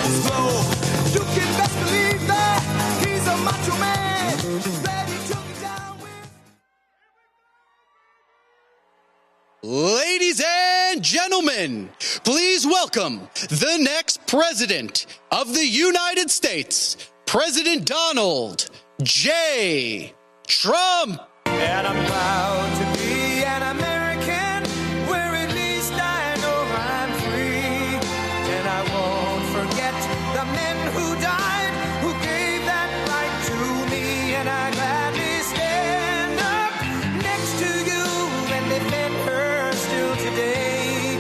best flow. You can best believe that he's a macho man, ready to get down with. Ladies and gentlemen, please welcome the next president of the United States, President Donald J. Trump. And I'm proud to be an American, where at least I know I'm free. And I won't forget the men who died, who gave that right to me. And I gladly stand up next to you and defend her still today.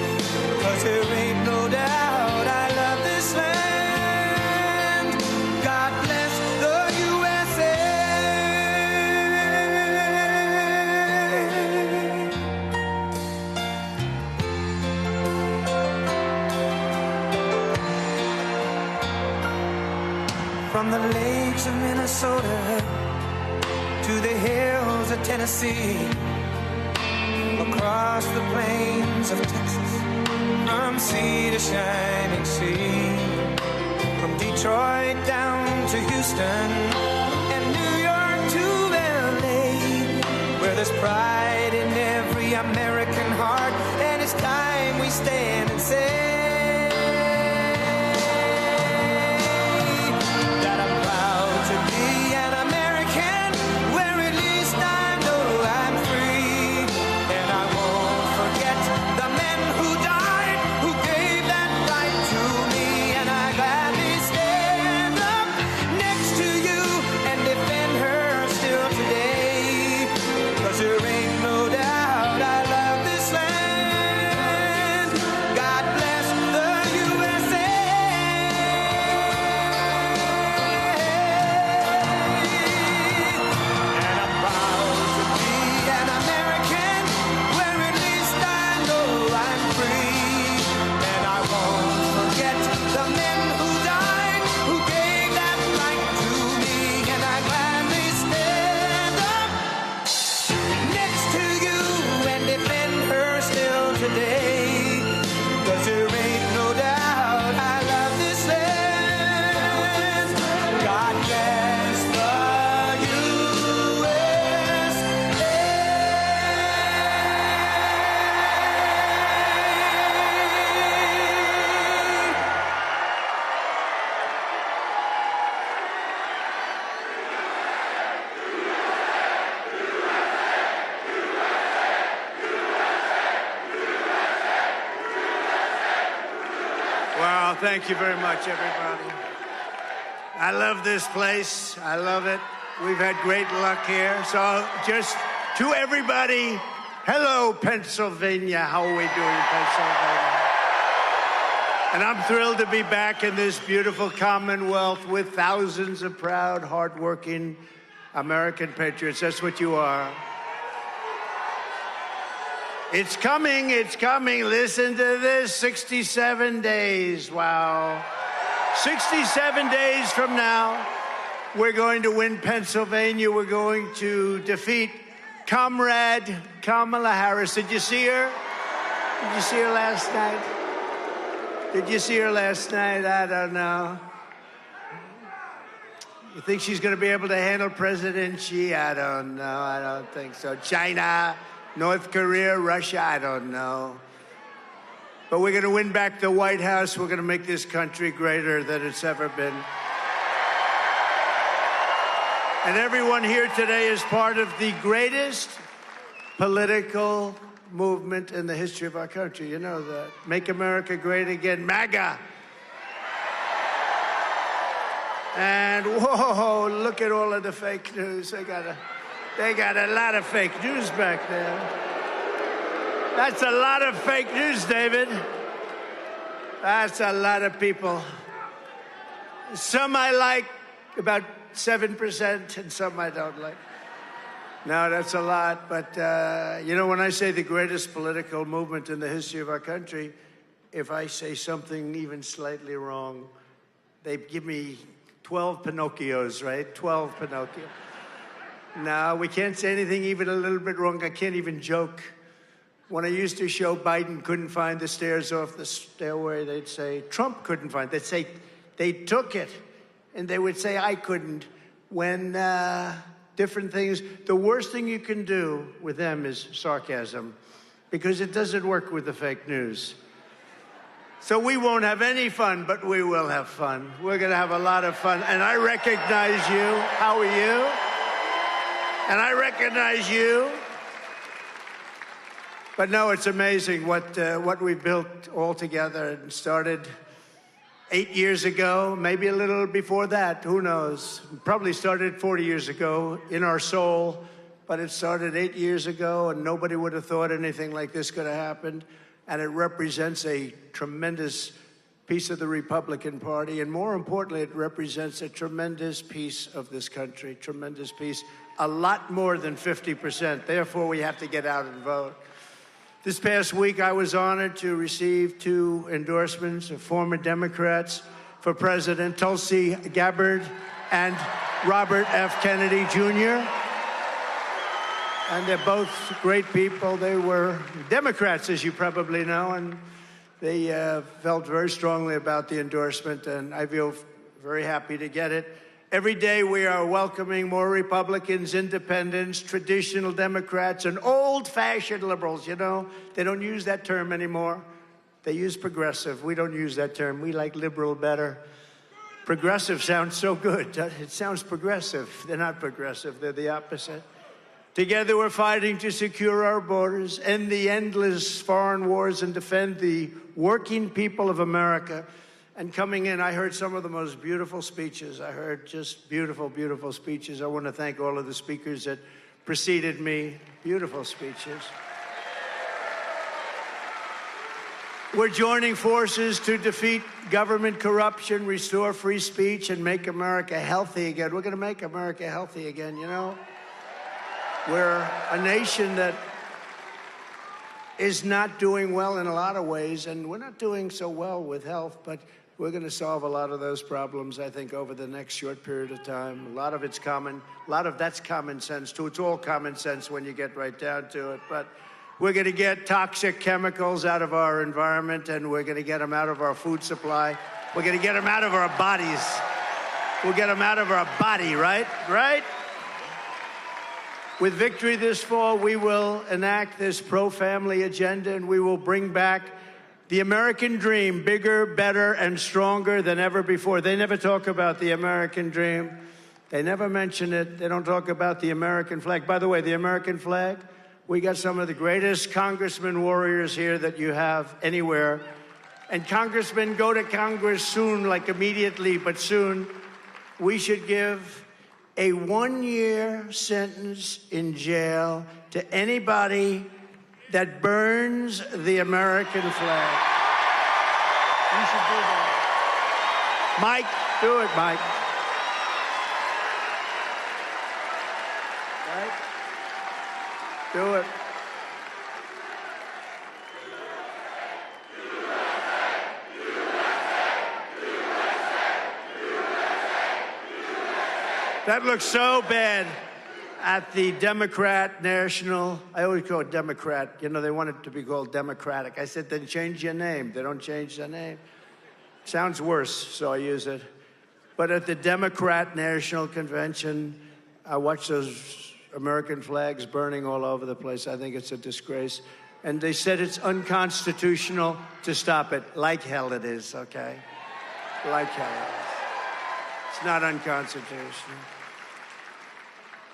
'Cause there ain't no doubt I love this land. God bless the USA. From the lakes of Minnesota to the hills of Tennessee, across the plains of Texas, from sea to shining sea, from Detroit down to Houston and New York to LA, where there's pride in every American heart, and it's time we stand and say that I'm proud to be an American, where at least I know I'm free. And I won't forget the men who died, who gave that right to me. And I gladly stand up next to you and defend her still today. 'Cause there ain't no doubt I love this land. God bless the USA. And I'm proud to be an American, where at least I know I'm free. And I won't forget the men who died, who gave that right to me. And I gladly stand up next to you and defend her still today. 'Cause there ain't no doubt I love this land. God bless the USA. Wow, thank you very much, everybody. I love this place. I love it. We've had great luck here. So just to everybody, hello, Pennsylvania. How are we doing, Pennsylvania? And I'm thrilled to be back in this beautiful Commonwealth with thousands of proud, hardworking American patriots. That's what you are. It's coming, it's coming. Listen to this, 67 days, wow. 67 days from now, we're going to win Pennsylvania. We're going to defeat Comrade Kamala Harris. Did you see her? Did you see her last night? Did you see her last night? I don't know. You think she's going to be able to handle President Xi? I don't know. I don't think so. China, North Korea, Russia, I don't know. But we're going to win back the White House. We're going to make this country greater than it's ever been. And everyone here today is part of the greatest political movement in the history of our country. You know that. Make America Great Again, MAGA. And whoa, look at all of the fake news. They got a lot of fake news back there. That's a lot of fake news, David. That's a lot of people. Some I like, about 7%, and some I don't like. No, that's a lot. But, you know, when I say the greatest political movement in the history of our country, if I say something even slightly wrong, they give me 12 Pinocchios, right? 12 Pinocchios. No, we can't say anything even a little bit wrong. I can't even joke. When I used to show Biden couldn't find the stairs off the stairway, they'd say, Trump couldn't find. They'd say They took it, and they would say, I couldn't, when different things. The worst thing you can do with them is sarcasm, because it doesn't work with the fake news. So we won't have any fun, but we will have fun. We're going to have a lot of fun. And I recognize you. How are you? And I recognize you. But no, it's amazing what we've built all together. It started 8 years ago, maybe a little before that, who knows? Probably started 40 years ago in our soul, but it started 8 years ago, and nobody would have thought anything like this could have happened. And it represents a tremendous piece of the Republican Party, and more importantly, it represents a tremendous piece of this country, tremendous piece, a lot more than 50%. Therefore, we have to get out and vote. This past week, I was honored to receive 2 endorsements of former Democrats for president, Tulsi Gabbard and Robert F. Kennedy, Jr., and they're both great people. They were Democrats, as you probably know, and they felt very strongly about the endorsement, and I feel very happy to get it. Every day we are welcoming more Republicans, independents, traditional Democrats, and old-fashioned liberals. You know, they don't use that term anymore. They use progressive. We don't use that term. We like liberal better. Progressive sounds so good. It sounds progressive. They're not progressive. They're the opposite. Together, we're fighting to secure our borders, end the endless foreign wars, and defend the working people of America. And coming in, I heard some of the most beautiful speeches. I heard just beautiful, beautiful speeches. I want to thank all of the speakers that preceded me. Beautiful speeches. We're joining forces to defeat government corruption, restore free speech, and make America healthy again. We're going to make America healthy again, you know? We're a nation that is not doing well in a lot of ways, and we're not doing so well with health, but we're going to solve a lot of those problems, I think, over the next short period of time. A lot of it's common. A lot of that's common sense, too. It's all common sense when you get right down to it. But we're going to get toxic chemicals out of our environment, and we're going to get them out of our food supply. We're going to get them out of our bodies. We'll get them out of our body, right? Right? With victory this fall, we will enact this pro-family agenda, and we will bring back the American dream, bigger, better, and stronger than ever before. They never talk about the American dream. They never mention it. They don't talk about the American flag. By the way, the American flag, we got some of the greatest congressmen warriors here that you have anywhere. And congressmen, go to Congress soon, like immediately, but soon. We should give a 1-year sentence in jail to anybody that burns the American flag. You should do that. Mike, do it, Mike. Right? Do it. That looks so bad at the Democrat National. I always call it Democrat. You know, they want it to be called Democratic. I said, then change your name. They don't change their name. Sounds worse, so I use it. But at the Democrat National Convention, I watch those American flags burning all over the place. I think it's a disgrace. And they said it's unconstitutional to stop it. Like hell it is, okay? Like hell it is. It's not unconstitutional.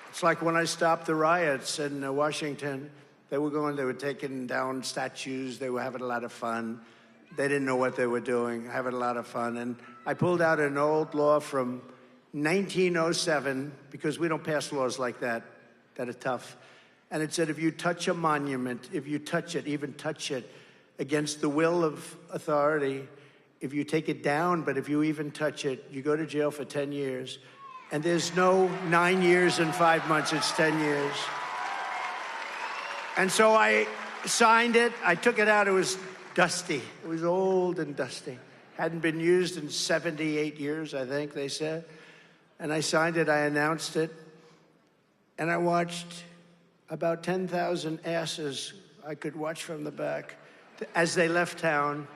It's like when I stopped the riots in Washington. They were taking down statues. They were having a lot of fun. They didn't know what they were doing, having a lot of fun. And I pulled out an old law from 1907, because we don't pass laws like that are tough. And it said, if you touch a monument, if you touch it, even touch it against the will of authority, if you take it down, but if you even touch it, you go to jail for 10 years. And there's no 9 years and 5 months, it's 10 years. And so I signed it. I took it out. It was dusty. It was old and dusty. Hadn't been used in 78 years, I think they said. And I signed it. I announced it. And I watched about 10,000 asses I could watch from the back as they left town.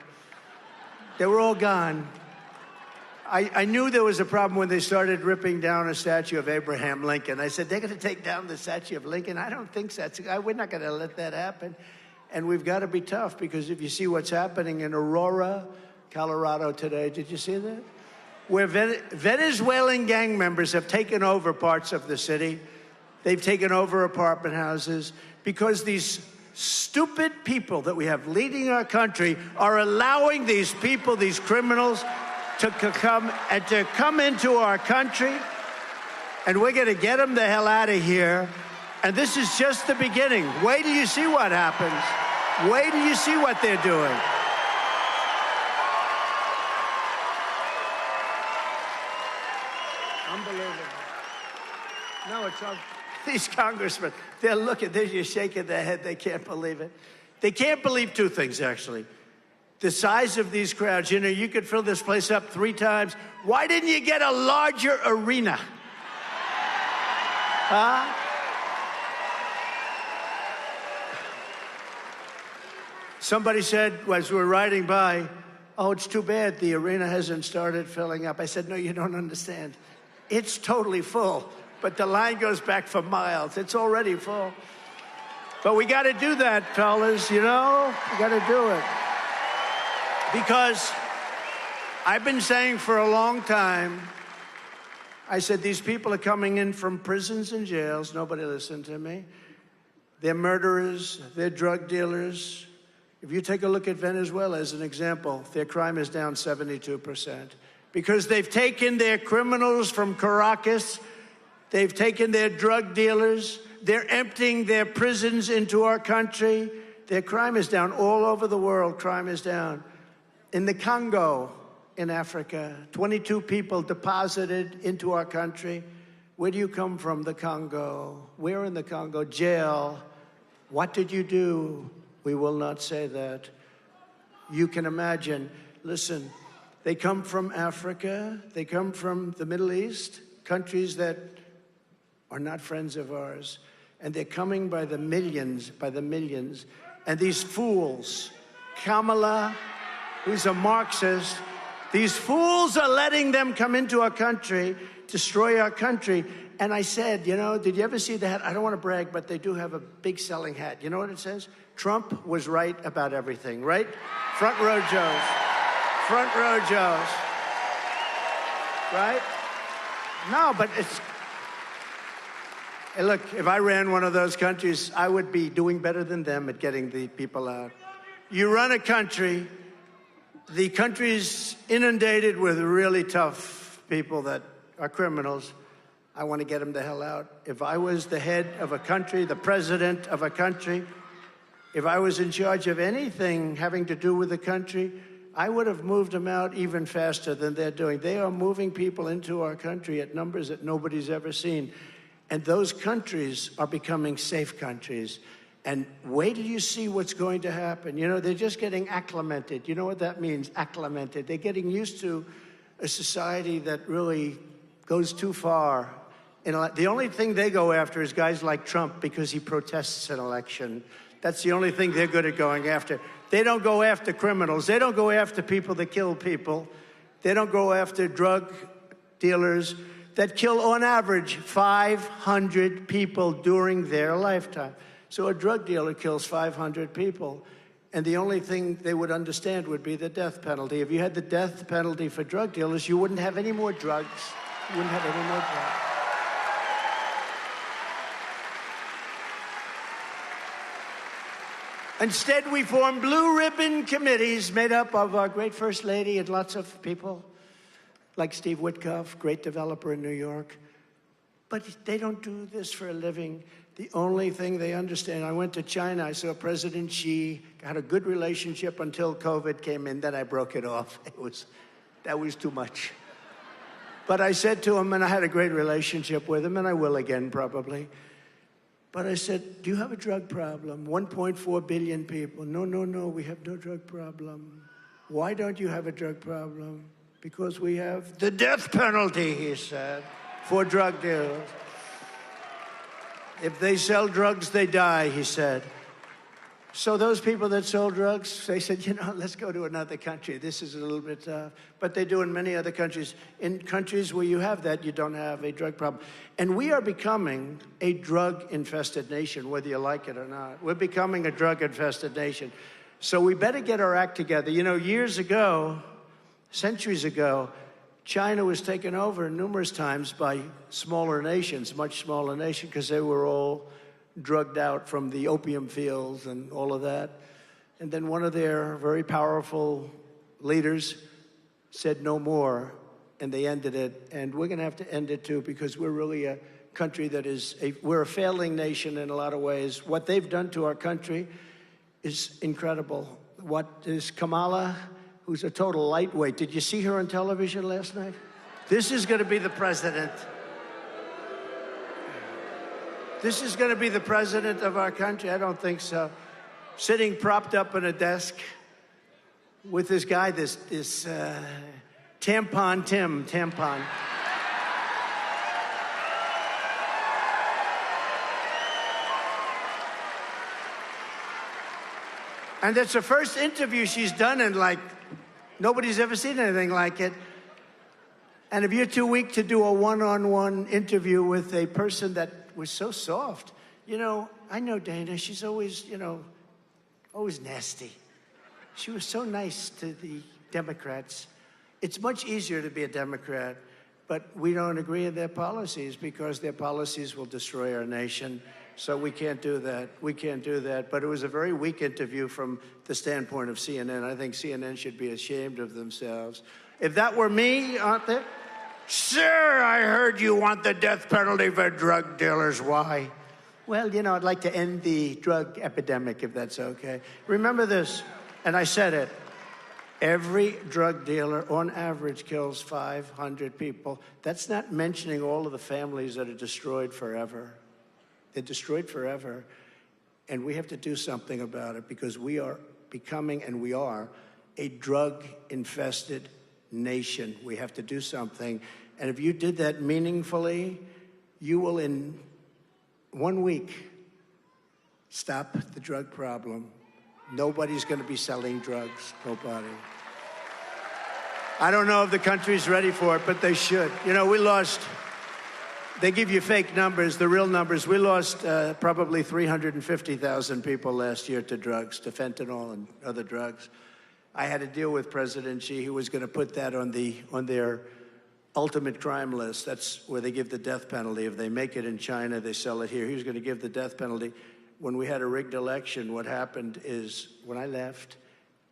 They were all gone. I knew there was a problem when they started ripping down a statue of Abraham Lincoln. I said, they're going to take down the statue of Lincoln? I don't think so. We're not going to let that happen. And we've got to be tough, because if you see what's happening in Aurora, Colorado today, did you see that? Where Venezuelan gang members have taken over parts of the city. They've taken over apartment houses because these stupid people that we have leading our country are allowing these people, these criminals, to come into our country, and we're going to get them the hell out of here. And this is just the beginning. Wait till you see what happens. Wait till you see what they're doing. Unbelievable. No, it's these congressmen, they're just shaking their head. They can't believe it. They can't believe two things, actually. The size of these crowds. You know, you could fill this place up 3 times. Why didn't you get a larger arena? Huh? Somebody said, as we were riding by, oh, it's too bad the arena hasn't started filling up. I said, no, you don't understand. It's totally full, but the line goes back for miles. It's already full. But we got to do that, fellas, you know? We got to do it. Because I've been saying for a long time, I said, these people are coming in from prisons and jails. Nobody listened to me. They're murderers. They're drug dealers. If you take a look at Venezuela as an example, their crime is down 72%. Because they've taken their criminals from Caracas. They've taken their drug dealers. They're emptying their prisons into our country. Their crime is down. All over the world, crime is down. In the Congo, in Africa, 22 people deposited into our country. Where do you come from? The Congo. Where in the Congo? Jail. What did you do? We will not say that. You can imagine. Listen, they come from Africa. They come from the Middle East, countries that are not friends of ours. And they're coming by the millions, And these fools, Kamala, who's a Marxist, these fools are letting them come into our country, destroy our country. And I said, you know, did you ever see the hat? I don't want to brag, but they do have a big selling hat. You know what it says? Trump was right about everything, right? Front row Joes. Front row Joes. Right? No, but it's... Hey, look, if I ran one of those countries, I would be doing better than them at getting the people out. You run a country... The country's inundated with really tough people that are criminals. I want to get them the hell out. If I was the head of a country, the president of a country, if I was in charge of anything having to do with the country, I would have moved them out even faster than they're doing. They are moving people into our country at numbers that nobody's ever seen. And those countries are becoming safe countries. And wait till you see what's going to happen. You know, they're just getting acclimated. You know what that means, acclimated? They're getting used to a society that really goes too far. The only thing they go after is guys like Trump because he protests an election. That's the only thing they're good at going after. They don't go after criminals. They don't go after people that kill people. They don't go after drug dealers that kill, on average, 500 people during their lifetime. So a drug dealer kills 500 people, and the only thing they would understand would be the death penalty. If you had the death penalty for drug dealers, you wouldn't have any more drugs. You wouldn't have any more drugs. Instead, we form blue ribbon committees made up of our great First Lady and lots of people, like Steve Witkoff, great developer in New York. But they don't do this for a living. The only thing they understand, I went to China, I saw President Xi, had a good relationship until COVID came in, then I broke it off. That was too much. But I said to him, and I had a great relationship with him, and I will again probably. But I said, do you have a drug problem? 1.4 billion people. No, we have no drug problem. Why don't you have a drug problem? Because we have the death penalty, he said, for drug dealers. If they sell drugs, they die, he said. So those people that sold drugs, they said, let's go to another country. This is a little bit tough. But they do in many other countries. In countries where you have that, you don't have a drug problem. And we are becoming a drug-infested nation, whether you like it or not. We're becoming a drug-infested nation. So we better get our act together. Years ago, centuries ago, China was taken over numerous times by smaller nations, much smaller nations, because they were all drugged out from the opium fields and all of that. And then one of their very powerful leaders said no more, and they ended it. And we're going to have to end it too, because we're really a country that we're a failing nation in a lot of ways. What they've done to our country is incredible. What is Kamala, who's a total lightweight. Did you see her on television last night? This is going to be the president. This is going to be the president of our country? I don't think so. Sitting propped up in a desk with this guy, this Tampon Tim. And it's the first interview she's done in nobody's ever seen anything like it. And if you're too weak to do a one-on-one interview with a person that was so soft, I know Dana, she's always, always nasty. She was so nice to the Democrats. It's much easier to be a Democrat, but we don't agree with their policies because their policies will destroy our nation. So we can't do that. We can't do that. But it was a very weak interview from the standpoint of CNN. I think CNN should be ashamed of themselves. If that were me, aren't they? Sir, I heard you want the death penalty for drug dealers. Why? Well, I'd like to end the drug epidemic, if that's okay. Remember this, and I said it. Every drug dealer, on average, kills 500 people. That's not mentioning all of the families that are destroyed forever. They're destroyed forever. And we have to do something about it because we are becoming, and we are, a drug-infested nation. We have to do something. And if you did that meaningfully, you will, in 1 week, stop the drug problem. Nobody's going to be selling drugs. Nobody. I don't know if the country's ready for it, but they should. We lost, they give you fake numbers, the real numbers. We lost probably 350,000 people last year to drugs, to fentanyl and other drugs. I had to deal with President Xi, who was going to put that on their ultimate crime list. That's where they give the death penalty. If they make it in China, they sell it here. He was going to give the death penalty. When we had a rigged election, what happened is when I left,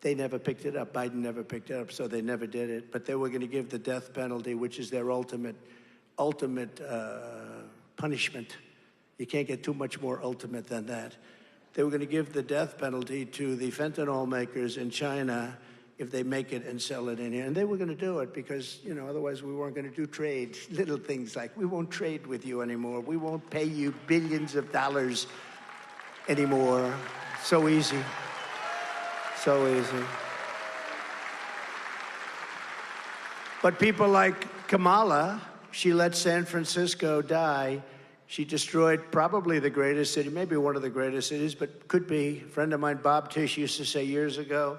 they never picked it up. Biden never picked it up, so they never did it. But they were going to give the death penalty, which is their ultimate punishment. You can't get too much more ultimate than that. They were going to give the death penalty to the fentanyl makers in China if they make it and sell it in here. And they were going to do it because, otherwise we weren't going to do trade. Little things like, we won't trade with you anymore. We won't pay you billions of dollars anymore. So easy. So easy. But people like Kamala, she let San Francisco die. She destroyed probably the greatest city, maybe one of the greatest cities, but could be. A friend of mine, Bob Tisch, used to say years ago,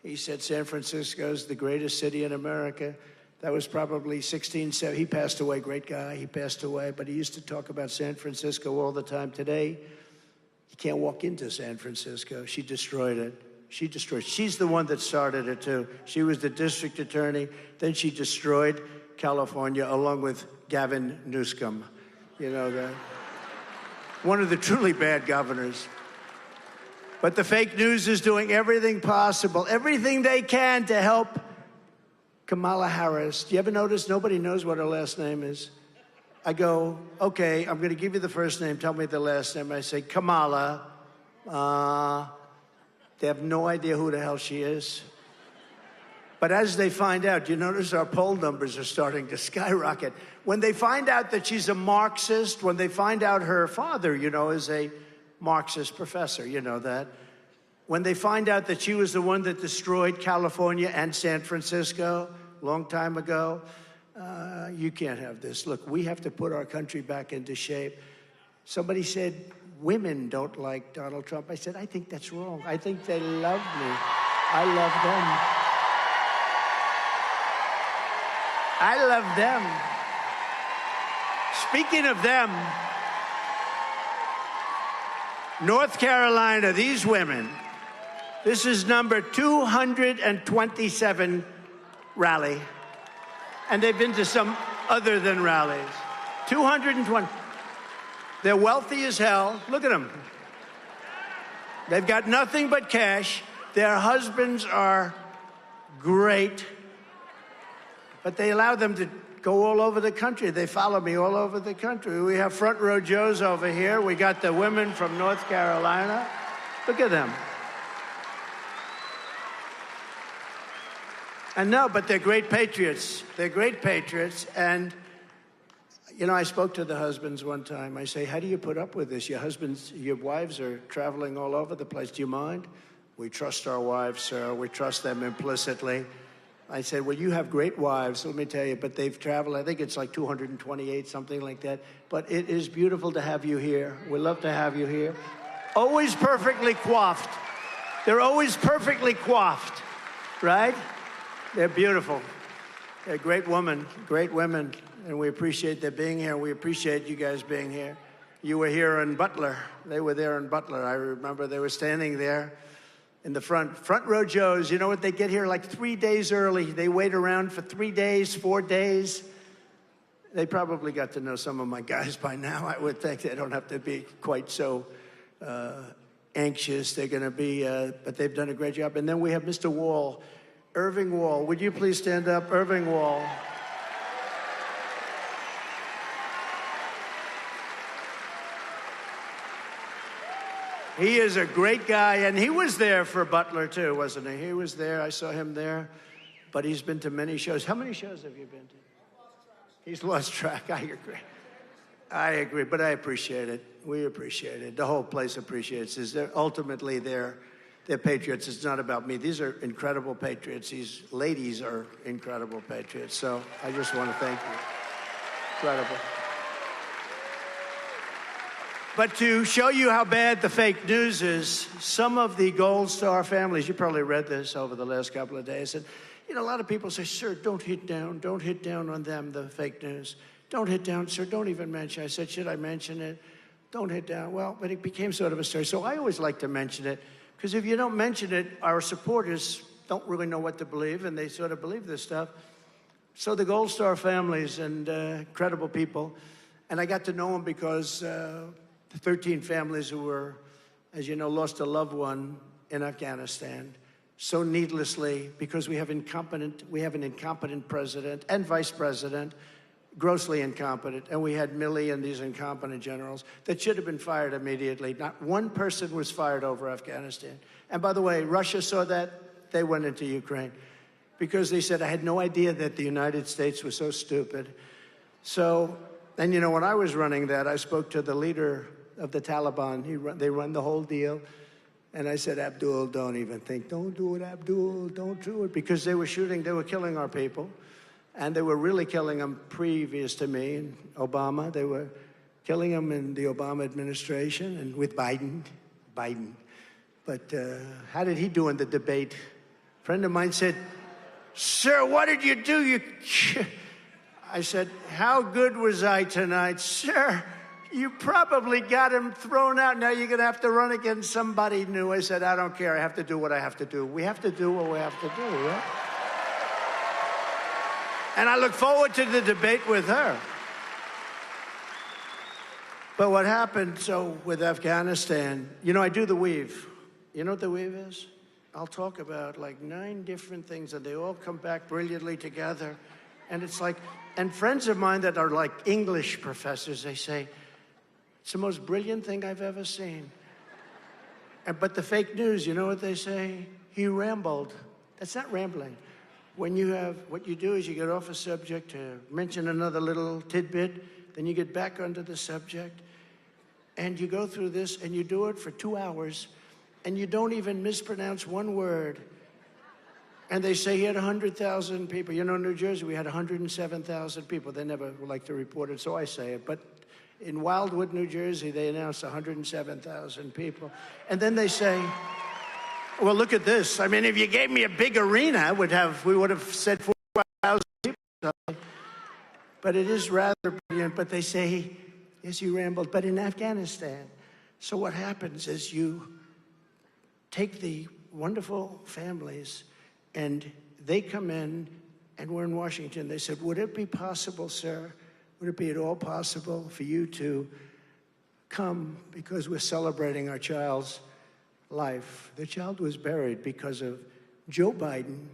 he said San Francisco is the greatest city in America. That was probably 1670. He passed away, great guy. He passed away, but he used to talk about San Francisco all the time. Today, you can't walk into San Francisco. She destroyed it. She's the one that started it, too. She was the district attorney. Then she destroyed California along with Gavin Newsom. That one of the truly bad governors. But the fake news is doing everything possible, everything they can to help Kamala Harris. Do you ever notice nobody knows what her last name is? I go, okay, I'm going to give you the first name. Tell me the last name. I say, Kamala. They have no idea who the hell she is. But as they find out, you notice our poll numbers are starting to skyrocket. When they find out that she's a Marxist, when they find out her father, is a Marxist professor, that. When they find out that she was the one that destroyed California and San Francisco a long time ago, you can't have this. Look, we have to put our country back into shape. Somebody said, women don't like Donald Trump. I said, I think that's wrong. I think they love me. I love them. I love them. Speaking of them, North Carolina, these women, this is number 227 rally. And they've been to some other than rallies. 220. They're wealthy as hell. Look at them. They've got nothing but cash. Their husbands are great. But they allow them to go all over the country. They follow me all over the country. We have front row Joes over here. We got the women from North Carolina. Look at them. And no, but they're great patriots. They're great patriots. And, you know, I spoke to the husbands one time. I say, how do you put up with this? Your husbands, your wives are traveling all over the place. Do you mind? We trust our wives, sir. We trust them implicitly. I said, well, you have great wives, let me tell you, but they've traveled, I think it's like 228, something like that. But it is beautiful to have you here. We love to have you here. Always perfectly coiffed. They're always perfectly coiffed, right? They're beautiful. They're great women, and we appreciate their being here. We appreciate you guys being here. You were here in Butler. They were there in Butler. I remember they were standing there in the front row Joes. You know what? They get here like 3 days early. They wait around for 3 days, 4 days. They probably got to know some of my guys by now. I would think they don't have to be quite so anxious. They're going to be, but they've done a great job. And then we have Mr. Wall, Irving Wall. Would you please stand up? Irving Wall. He is a great guy, and he was there for Butler, too, wasn't he? He was there. I saw him there, but he's been to many shows. How many shows have you been to? He's lost track. I agree. I agree, but I appreciate it. We appreciate it. The whole place appreciates it. Ultimately, they're patriots. It's not about me. These are incredible patriots. These ladies are incredible patriots. So I just want to thank you. Incredible. But to show you how bad the fake news is, some of the Gold Star families, you probably read this over the last couple of days, and you know, a lot of people say, sir, don't hit down on them, the fake news. Don't hit down, sir, don't even mention. I said, should I mention it? Don't hit down. Well, but it became sort of a story. So I always like to mention it, because if you don't mention it, our supporters don't really know what to believe, and they sort of believe this stuff. So the Gold Star families and incredible people, and I got to know them because the 13 families who were, as you know, lost a loved one in Afghanistan so needlessly because we have an incompetent president and vice president, grossly incompetent, and we had Milley and these incompetent generals that should have been fired immediately. Not one person was fired over Afghanistan. And by the way, Russia saw that. They went into Ukraine because they said, I had no idea that the United States was so stupid. So, and you know, when I was running that, I spoke to the leader of the Taliban. They run the whole deal. And I said, Abdul, don't even think. Don't do it, Abdul. Don't do it. Because they were killing our people. And they were really killing them previous to me and Obama. They were killing them in the Obama administration and with Biden. But how did he do in the debate? A friend of mine said, sir, what did you do? I said, how good was I tonight? Sir, you probably got him thrown out. Now you're going to have to run against somebody new. I said, I don't care. I have to do what I have to do. We have to do what we have to do, right? And I look forward to the debate with her. But what happened, so with Afghanistan, you know, I do the weave. You know what the weave is? I'll talk about like 9 different things, and they all come back brilliantly together. And it's like, and friends of mine that are like English professors, they say, it's the most brilliant thing I've ever seen. But the fake news, you know what they say? He rambled. That's not rambling. When you have, what you do is you get off a subject to mention another little tidbit, then you get back onto the subject, and you go through this, and you do it for 2 hours, and you don't even mispronounce one word. And they say he had 100,000 people. You know, in New Jersey, we had 107,000 people. They never like to report it, so I say it. But In Wildwood, New Jersey, they announced 107,000 people. And then they say, well, look at this. I mean, if you gave me a big arena, we would have said 4,000 people. But it is rather brilliant. But they say, yes, you rambled, but in Afghanistan. So what happens is you take the wonderful families, and they come in, and we're in Washington. They said, would it be possible, sir, would it be at all possible for you to come, because we're celebrating our child's life. The child was buried because of Joe Biden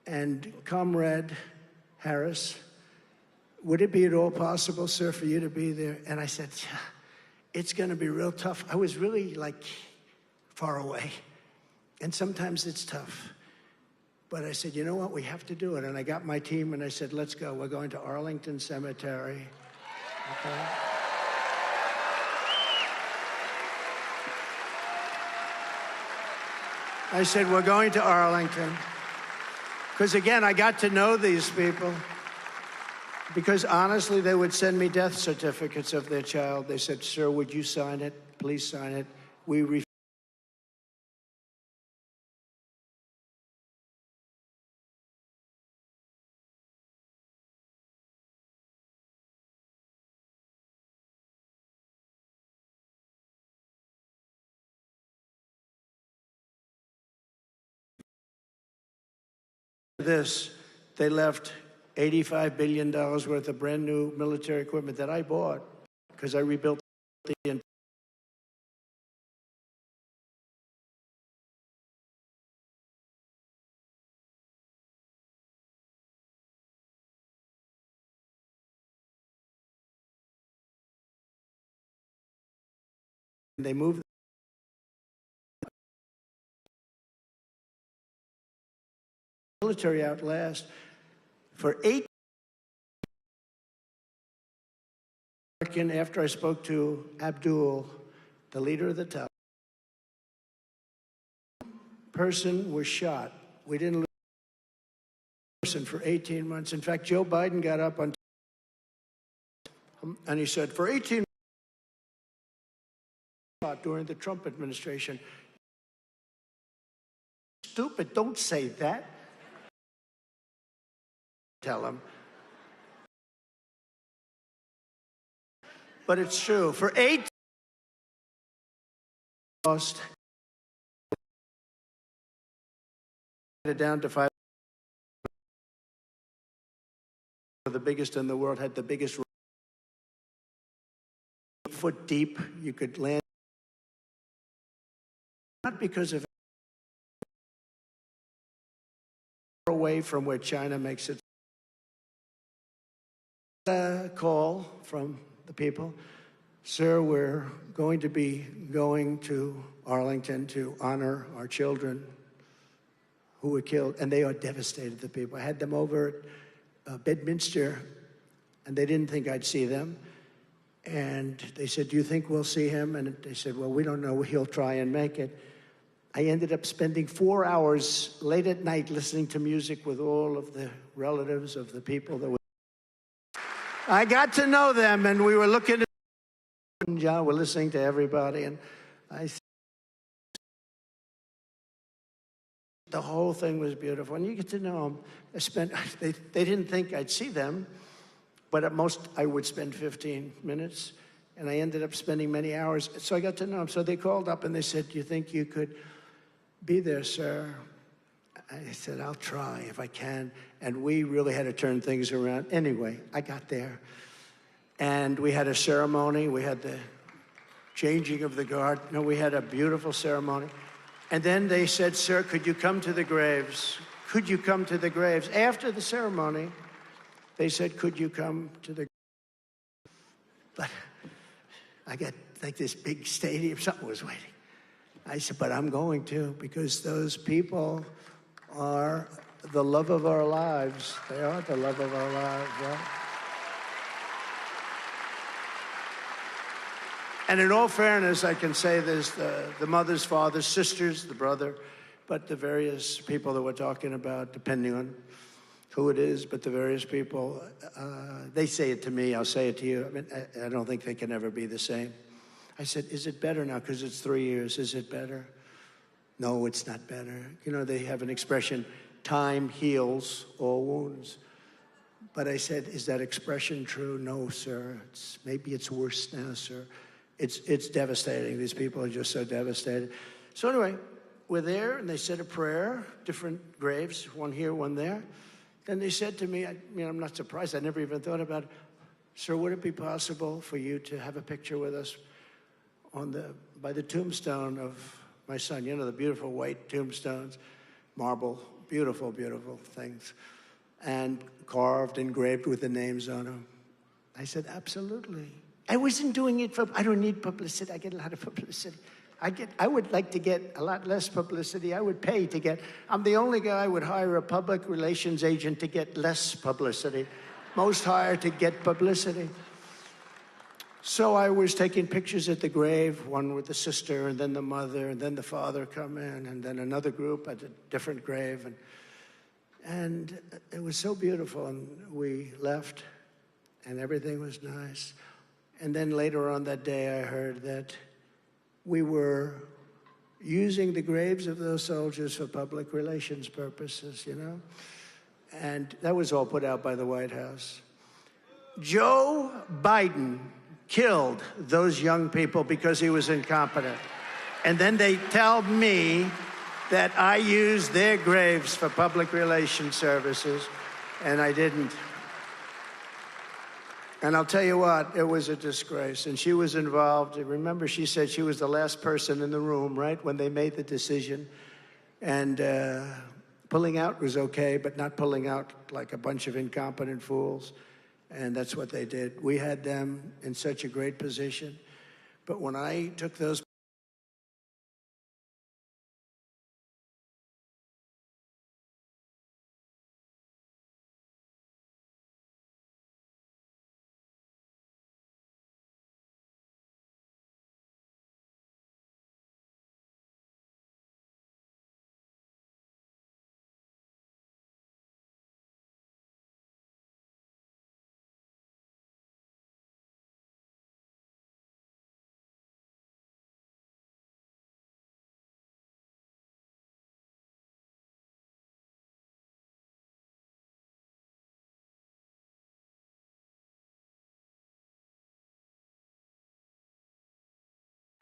and Comrade Harris. Would it be at all possible, sir, for you to be there? And I said, it's going to be real tough. I was really, far away. And sometimes it's tough. But I said, you know what? We have to do it. And I got my team, and I said, let's go. We're going to Arlington Cemetery. Okay? I said, we're going to Arlington. Because, again, I got to know these people. Because, honestly, they would send me death certificates of their child. They said, sir, would you sign it? Please sign it. We refuse. This, they left $85 billion worth of brand new military equipment that I bought because I rebuilt the. They moved the military out last for 8. After I spoke to Abdul, the leader of the Taliban, person was shot. We didn't lose a person for 18 months. In fact, Joe Biden got up on and he said, for 18 months during the Trump administration. Stupid, don't say that. Tell him. But it's true. For 8 lost it down to 5. The biggest in the world, had the biggest foot deep. You could land. Not because of away from where China makes it. A call from the people, sir, we're going to be going to Arlington to honor our children who were killed, and they are devastated, the people. I had them over at Bedminster, and they didn't think I'd see them. And they said, do you think we'll see him? And they said, well, we don't know. He'll try and make it. I ended up spending 4 hours late at night listening to music with all of the relatives of the people that were. I got to know them, and we were looking at John, we're listening to everybody, and the whole thing was beautiful. And you get to know them. They didn't think I'd see them, but at most I would spend 15 minutes, and I ended up spending many hours. So I got to know them. So they called up, and they said, do you think you could be there, sir? I said, I'll try if I can. And we really had to turn things around. Anyway, I got there. And we had a ceremony. We had the changing of the guard. No, we had a beautiful ceremony. And then they said, sir, could you come to the graves? Could you come to the graves? After the ceremony, they said, could you come to the graves? But I got like this big stadium. Something was waiting. I said, but I'm going to, because those people are the love of our lives. They are the love of our lives, right? And in all fairness, I can say there's the mothers, fathers, sisters, the brother, but the various people that we're talking about, depending on. who it is, but the various people, they say it to me, I'll say it to you. I mean, I don't think they can ever be the same. I said, is it better now? Because it's 3 years, is it better? No, it's not better. You know, they have an expression, time heals all wounds. But I said, is that expression true? No, sir. Maybe it's worse now, sir. It's devastating. These people are just so devastated. So anyway, we're there, and they said a prayer, different graves, one here, one there. Then they said to me, I'm not surprised. I never even thought about it. Sir, would it be possible for you to have a picture with us by the tombstone of my son? You know, the beautiful white tombstones, marble, beautiful, beautiful things, and carved, engraved with the names on them. I said, absolutely. I wasn't doing it I don't need publicity. I get a lot of publicity. I would like to get a lot less publicity. I would pay to get, I'm the only guy who would hire a public relations agent to get less publicity. Most hire to get publicity. So I was taking pictures at the grave, one with the sister, and then the mother, and then the father come in, and then another group at a different grave. And it was so beautiful, and we left, and everything was nice. And then later on that day, I heard that we were using the graves of those soldiers for public relations purposes, you know? And that was all put out by the White House. Joe Biden killed those young people because he was incompetent. And then they tell me that I used their graves for public relations services, and I didn't. And I'll tell you what, it was a disgrace. And she was involved. Remember, she said she was the last person in the room, right, when they made the decision. And pulling out was okay, but not pulling out like a bunch of incompetent fools. And that's what they did. We had them in such a great position. But when I took those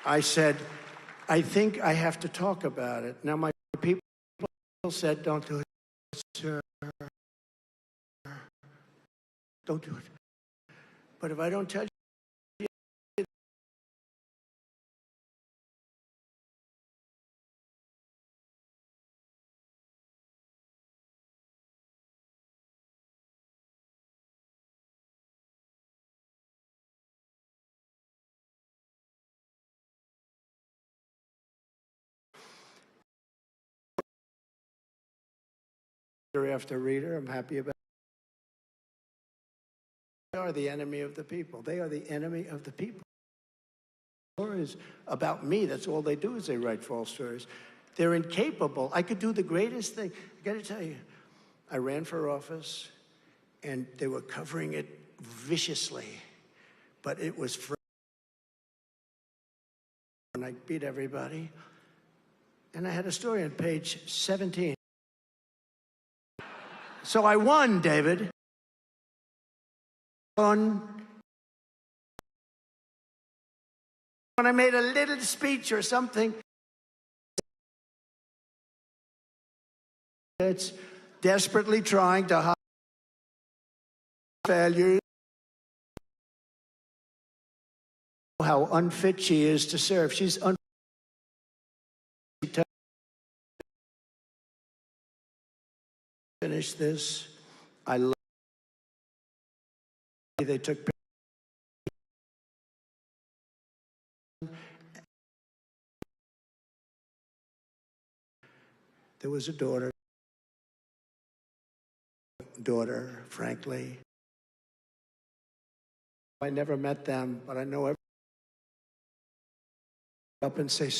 I said, I think I have to talk about it. Now, my people said, don't do it, sir. Don't do it. But if I don't tell you, after reader, I'm happy about it. They are the enemy of the people. They are the enemy of the people. Stories about me, that's all they do is they write false stories. They're incapable. I could do the greatest thing. I got to tell you, I ran for office, and they were covering it viciously, but it was free. And I beat everybody. And I had a story on page 17. So I won, David. When I made a little speech or something, it's desperately trying to hide failures. How unfit she is to serve. She's unfit. Finish this. I love. They took. There was a daughter, frankly. I never met them, but I know everyone up and say,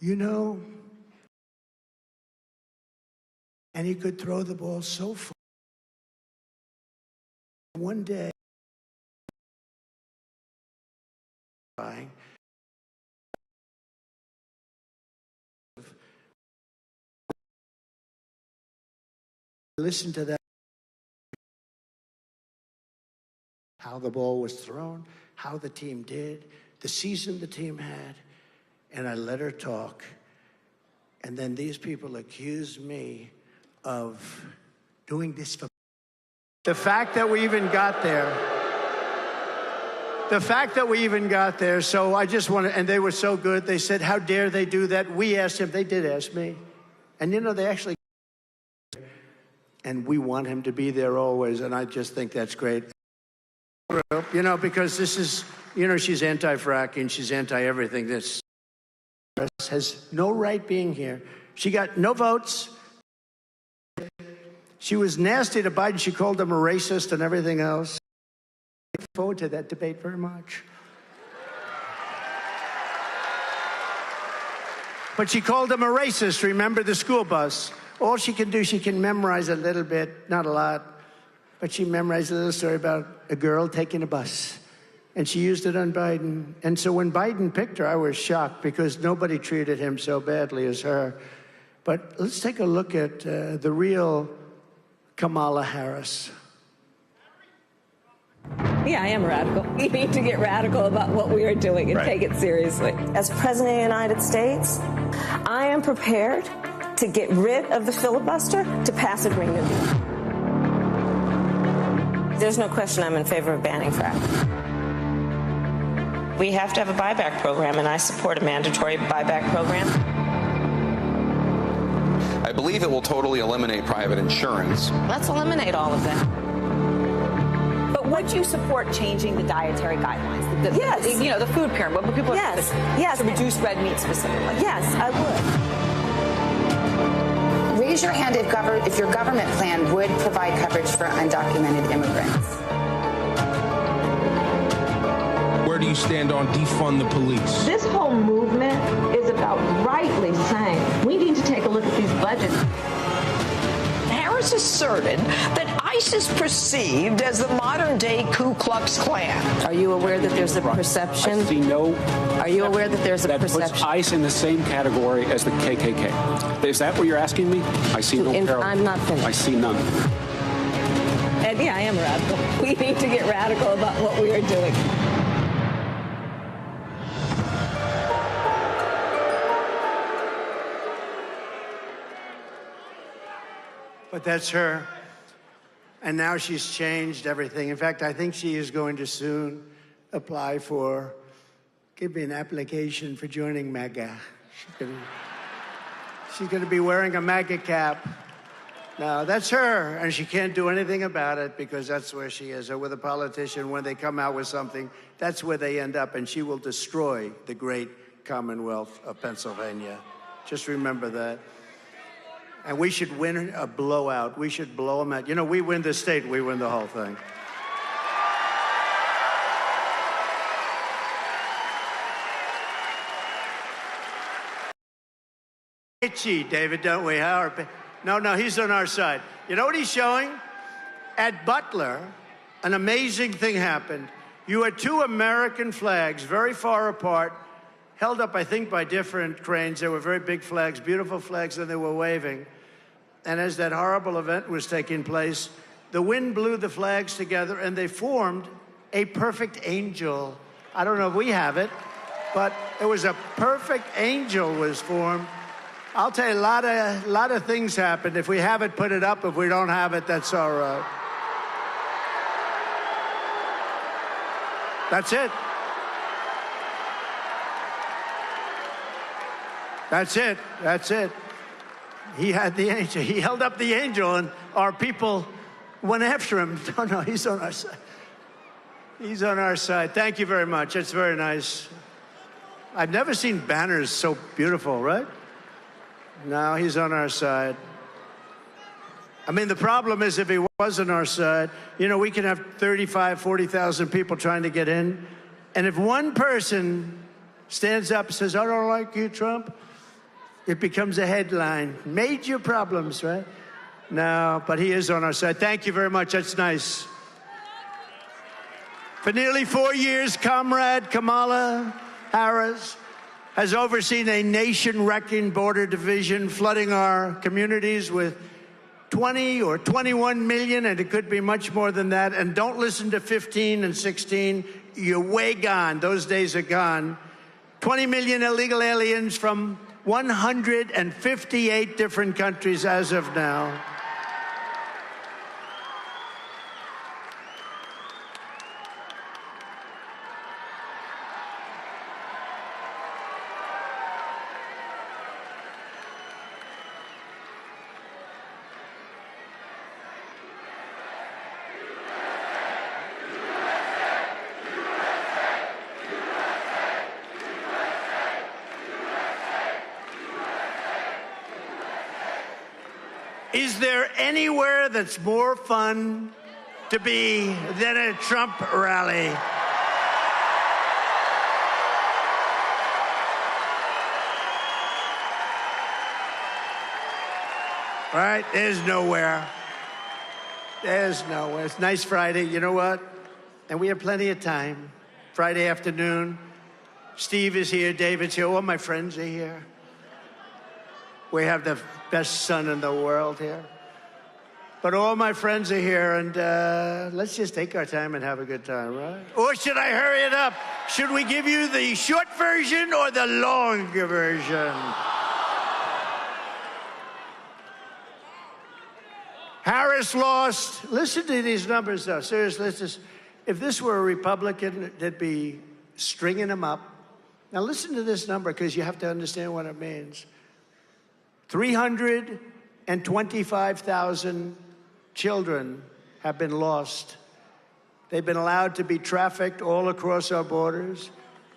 you know, And he could throw the ball so far. One day, listen to that, how the ball was thrown, how the team did, the season the team had, and I let her talk. And then these people accused me of doing this for the fact that we even got there. So I just want to, and they were so good. They said, how dare they do that? We asked him. They did ask me. And, you know, they actually, and we want him to be there always. And I just think that's great. You know, because this is, you know, she's anti-fracking. She's anti-everything. This has no right being here. She got no votes. She was nasty to Biden. She called him a racist and everything else. I look forward to that debate very much. But she called him a racist. Remember the school bus? All she can do, she can memorize a little bit, not a lot, but she memorized a little story about a girl taking a bus. And she used it on Biden. And so when Biden picked her, I was shocked because nobody treated him so badly as her. But let's take a look at the real Kamala Harris. Yeah, I am radical. We need to get radical about what we are doing and take it seriously. As President of the United States, I am prepared to get rid of the filibuster to pass a Green New Deal. There's no question I'm in favor of banning fracking. We have to have a buyback program, and I support a mandatory buyback program. I believe it will totally eliminate private insurance. Let's eliminate all of that. But would you support changing the dietary guidelines? Yes. You know, the food pyramid, what people Yes. to reduce red meat specifically. Yes, I would. Raise your hand if your government plan would provide coverage for undocumented immigrants. Where do you stand on defund the police? This whole movement is about rightly saying we need to take a look at these budgets. Harris asserted that ICE is perceived as the modern-day Ku Klux Klan. Are you aware that there's a perception? I see no. Are you aware that there's a perception? That puts ICE in the same category as the KKK. Is that what you're asking me? I see no parallel. I'm not finished. I see none. And yeah, I am radical. We need to get radical about what we are doing. But that's her. And now she's changed everything. In fact, I think she is going to soon apply for, give me an application for joining MAGA. She's going to be wearing a MAGA cap. Now, that's her, and she can't do anything about it because that's where she is. Or with a politician, when they come out with something, that's where they end up, and she will destroy the great Commonwealth of Pennsylvania. Just remember that. And we should win a blowout. We should blow them out. You know, we win the state, we win the whole thing. Itchy, David, don't we? No, he's on our side. You know what he's showing? At Butler, an amazing thing happened. You had two American flags very far apart, held up, I think, by different cranes. They were very big flags, beautiful flags, and they were waving. And as that horrible event was taking place, the wind blew the flags together, and they formed a perfect angel. I don't know if we have it, but it was a perfect angel was formed. I'll tell you, a lot of things happened. If we have it, put it up. If we don't have it, that's all right. That's it. That's it. That's it. He had the angel. He held up the angel, and our people went after him. No, he's on our side. He's on our side. Thank you very much. It's very nice. I've never seen banners so beautiful, right? No, he's on our side. I mean, the problem is if he was on our side, you know, we can have 35, 40,000 people trying to get in. And if one person stands up and says, I don't like you, Trump, it becomes a headline. Major problems, right? No, but he is on our side. Thank you very much. That's nice. For nearly 4 years, Comrade Kamala Harris has overseen a nation-wrecking border division, flooding our communities with 20 or 21 million, and it could be much more than that. And don't listen to 15 and 16. You're way gone. Those days are gone. 20 million illegal aliens from 158 different countries as of now. Is there anywhere that's more fun to be than a Trump rally? Right? There's nowhere. There's nowhere. It's nice Friday. You know what? And we have plenty of time. Friday afternoon. Steve is here. David's here. All my friends are here. We have the best son in the world here. But all my friends are here, and let's just take our time and have a good time, right? Or should I hurry it up? Should we give you the short version or the longer version? Harris lost. Listen to these numbers, though. Seriously, if this were a Republican, they'd be stringing them up. Now listen to this number, because you have to understand what it means. 325,000 children have been lost. They've been allowed to be trafficked all across our borders.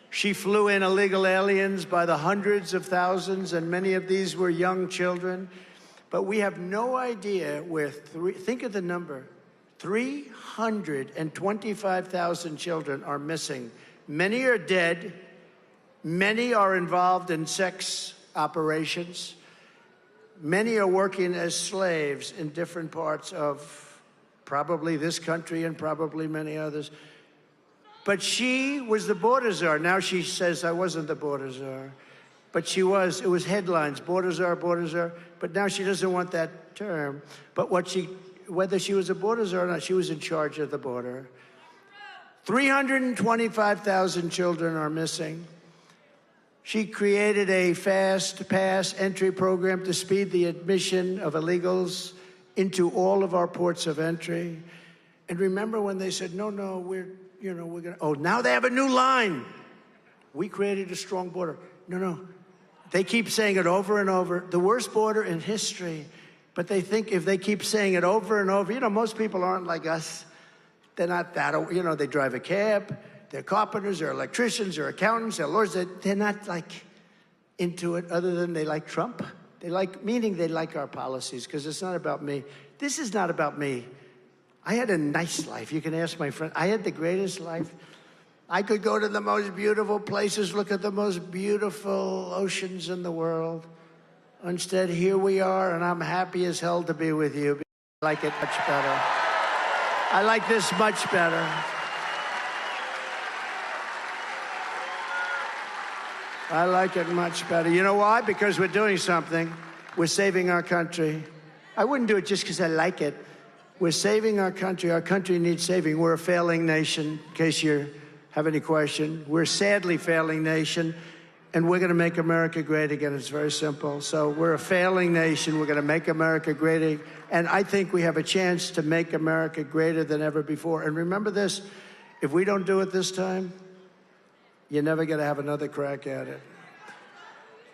She flew in illegal aliens by the hundreds of thousands, and many of these were young children. But we have no idea where, think of the number, 325,000 children are missing. Many are dead. Many are involved in sex operations. Many are working as slaves in different parts of probably this country and probably many others. But she was the border czar. Now she says, I wasn't the border czar. But she was. It was headlines, border czar, border czar. But now she doesn't want that term. But whether she was a border czar or not, she was in charge of the border. 325,000 children are missing. She created a fast pass entry program to speed the admission of illegals into all of our ports of entry. And remember when they said, no, we're gonna, oh, now they have a new line. We created a strong border. No. They keep saying it over and over. The worst border in history. But they think if they keep saying it over and over, most people aren't like us. They're not that, they drive a cab. They're carpenters, they're electricians, they're accountants, they're lawyers. They're not like into it other than they like Trump. They like our policies, because it's not about me. This is not about me. I had a nice life. You can ask my friend. I had the greatest life. I could go to the most beautiful places, look at the most beautiful oceans in the world. Instead, here we are, and I'm happy as hell to be with you. I like it much better. I like this much better. I like it much better. You know why? Because we're doing something. We're saving our country. I wouldn't do it just because I like it. We're saving our country. Our country needs saving. We're a failing nation, in case you have any question. We're a sadly failing nation, and we're going to make America great again. It's very simple. So we're a failing nation. We're going to make America great again. And I think we have a chance to make America greater than ever before. And remember this, if we don't do it this time, you're never going to have another crack at it.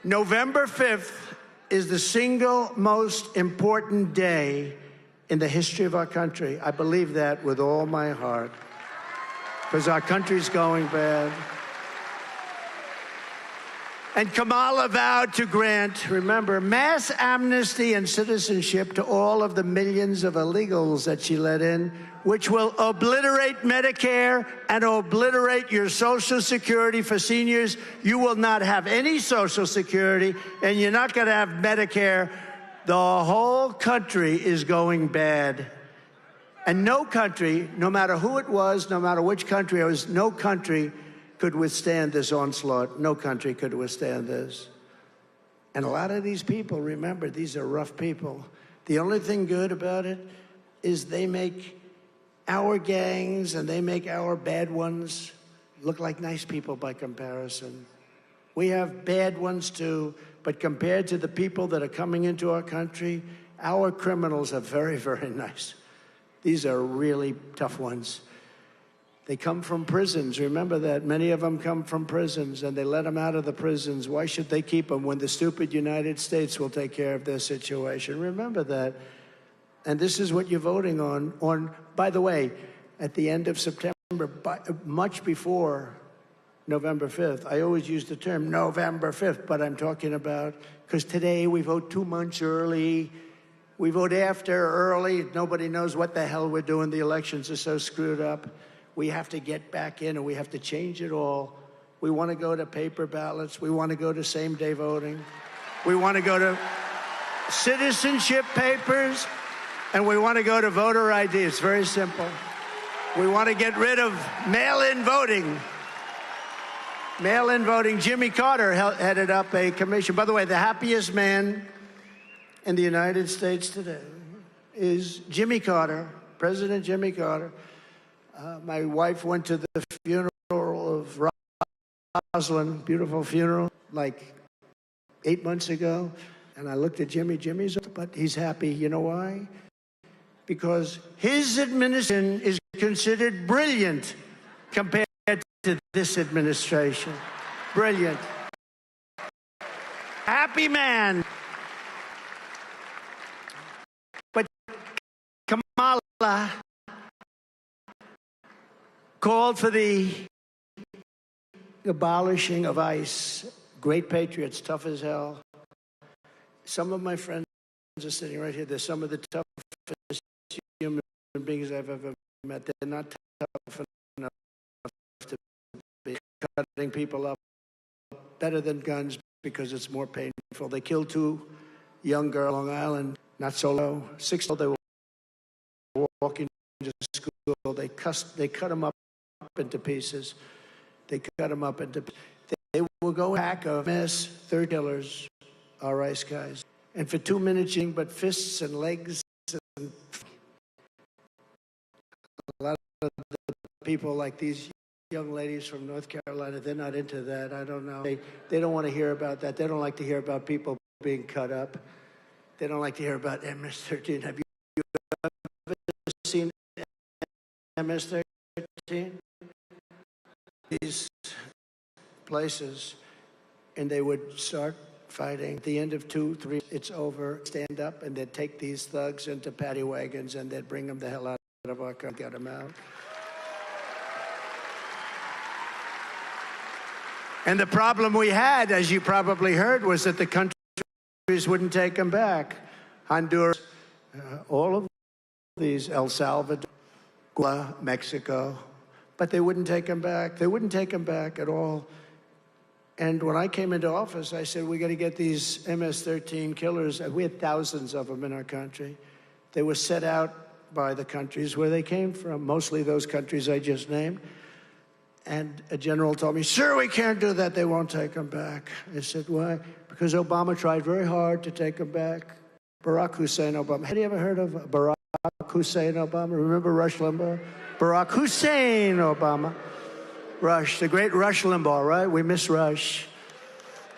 November 5th is the single most important day in the history of our country. I believe that with all my heart, because our country's going bad. And Kamala vowed to grant, remember, mass amnesty and citizenship to all of the millions of illegals that she let in, which will obliterate Medicare and obliterate your Social Security for seniors. You will not have any Social Security, and you're not going to have Medicare. The whole country is going bad. And no country, no matter who it was, no matter which country it was, no country could withstand this onslaught. No country could withstand this. And a lot of these people, remember, these are rough people. The only thing good about it is they make our gangs and they make our bad ones look like nice people by comparison. We have bad ones too, but compared to the people that are coming into our country, our criminals are very, very nice. These are really tough ones. They come from prisons. Remember that. Many of them come from prisons, and they let them out of the prisons. Why should they keep them when the stupid United States will take care of their situation? Remember that. And this is what you're voting on, by the way, at the end of September, much before November 5th. I always use the term November 5th, but I'm talking about, because today we vote 2 months early. We vote after early. Nobody knows what the hell we're doing. The elections are so screwed up. We have to get back in and we have to change it all. We want to go to paper ballots. We want to go to same-day voting. We want to go to citizenship papers. And we want to go to voter ID. It's very simple. We want to get rid of mail-in voting. Mail-in voting. Jimmy Carter headed up a commission. By the way, the happiest man in the United States today is Jimmy Carter, President Jimmy Carter. My wife went to the funeral of Rosalind, beautiful funeral, like 8 months ago. And I looked at Jimmy. Jimmy's, but he's happy. You know why? Because his administration is considered brilliant compared to this administration. Brilliant. Happy man. But Kamala called for the abolishing of ICE. Great patriots, tough as hell. Some of my friends are sitting right here. They're some of the toughest human beings I've ever met. They're not tough enough to be cutting people up. Better than guns because it's more painful. They killed 2 young girls on Long Island, not so low. 6 they were walking to school. They cut them up into pieces. They cut them up into pieces. They will go pack of MS, 30 killers, our ICE guys. And for 2 minutes, but fists and legs. And a lot of the people like these young ladies from North Carolina, they're not into that. I don't know. They don't want to hear about that. They don't like to hear about people being cut up. They don't like to hear about MS-13. Have you ever seen MS-13? These places, and they would start fighting. At the end of 2, 3, it's over. Stand up, and they'd take these thugs into paddy wagons, and they'd bring them the hell out of our country, get them out. And the problem we had, as you probably heard, was that the countries wouldn't take them back. Honduras, all of these, El Salvador, Mexico, but they wouldn't take them back. They wouldn't take them back at all. And when I came into office, I said, we got to get these MS-13 killers. We had thousands of them in our country. They were set out by the countries where they came from, mostly those countries I just named. And a general told me, sir, we can't do that. They won't take them back. I said, why? Because Obama tried very hard to take them back. Barack Hussein Obama. Had you ever heard of Barack Hussein Obama? Remember Rush Limbaugh? Barack Hussein Obama. Rush, the great Rush Limbaugh, right? We miss Rush.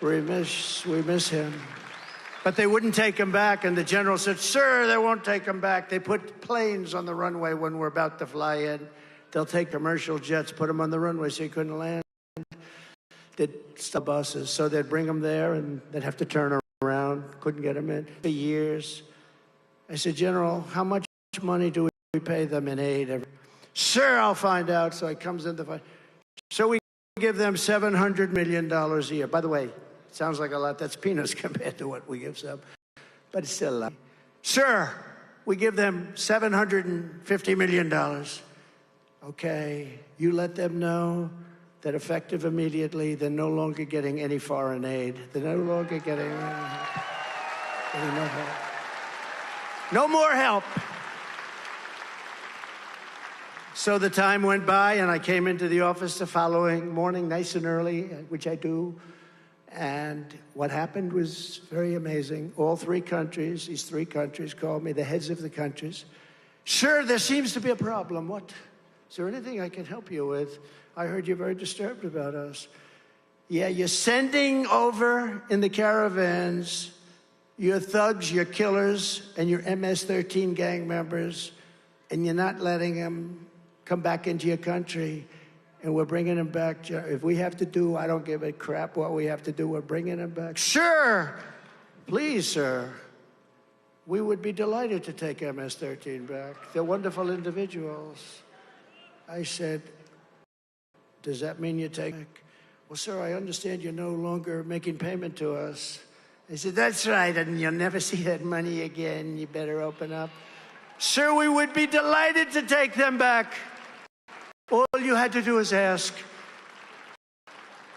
We miss him. But they wouldn't take him back, and the general said, sir, they won't take him back. They put planes on the runway when we're about to fly in. They'll take commercial jets, put them on the runway so he couldn't land. They'd stop buses, so they'd bring them there, and they'd have to turn around. Couldn't get them in for years. I said, General, how much money do we pay them in aid? Sir, I'll find out. So he comes in the fight. So we give them $700 million a year. By the way, it sounds like a lot. That's peanuts compared to what we give them. But it's still a lot. Sir, we give them $750 million. Okay, you let them know that effective immediately, they're no longer getting any foreign aid. They're no longer getting any help. No more help. So the time went by, and I came into the office the following morning, nice and early, which I do. And what happened was very amazing. All three countries, these three countries called me, the heads of the countries. Sir, there seems to be a problem. What? Is there anything I can help you with? I heard you're very disturbed about us. Yeah, you're sending over in the caravans your thugs, your killers, and your MS-13 gang members, and you're not letting them come back into your country, and we're bringing them back. If we have to do, I don't give a crap what we have to do, we're bringing them back. Sure, please, sir. We would be delighted to take MS-13 back. They're wonderful individuals. I said, does that mean you take back? Well, sir, I understand you're no longer making payment to us. I said, that's right, and you'll never see that money again. You better open up. Sir, we would be delighted to take them back. All you had to do was ask.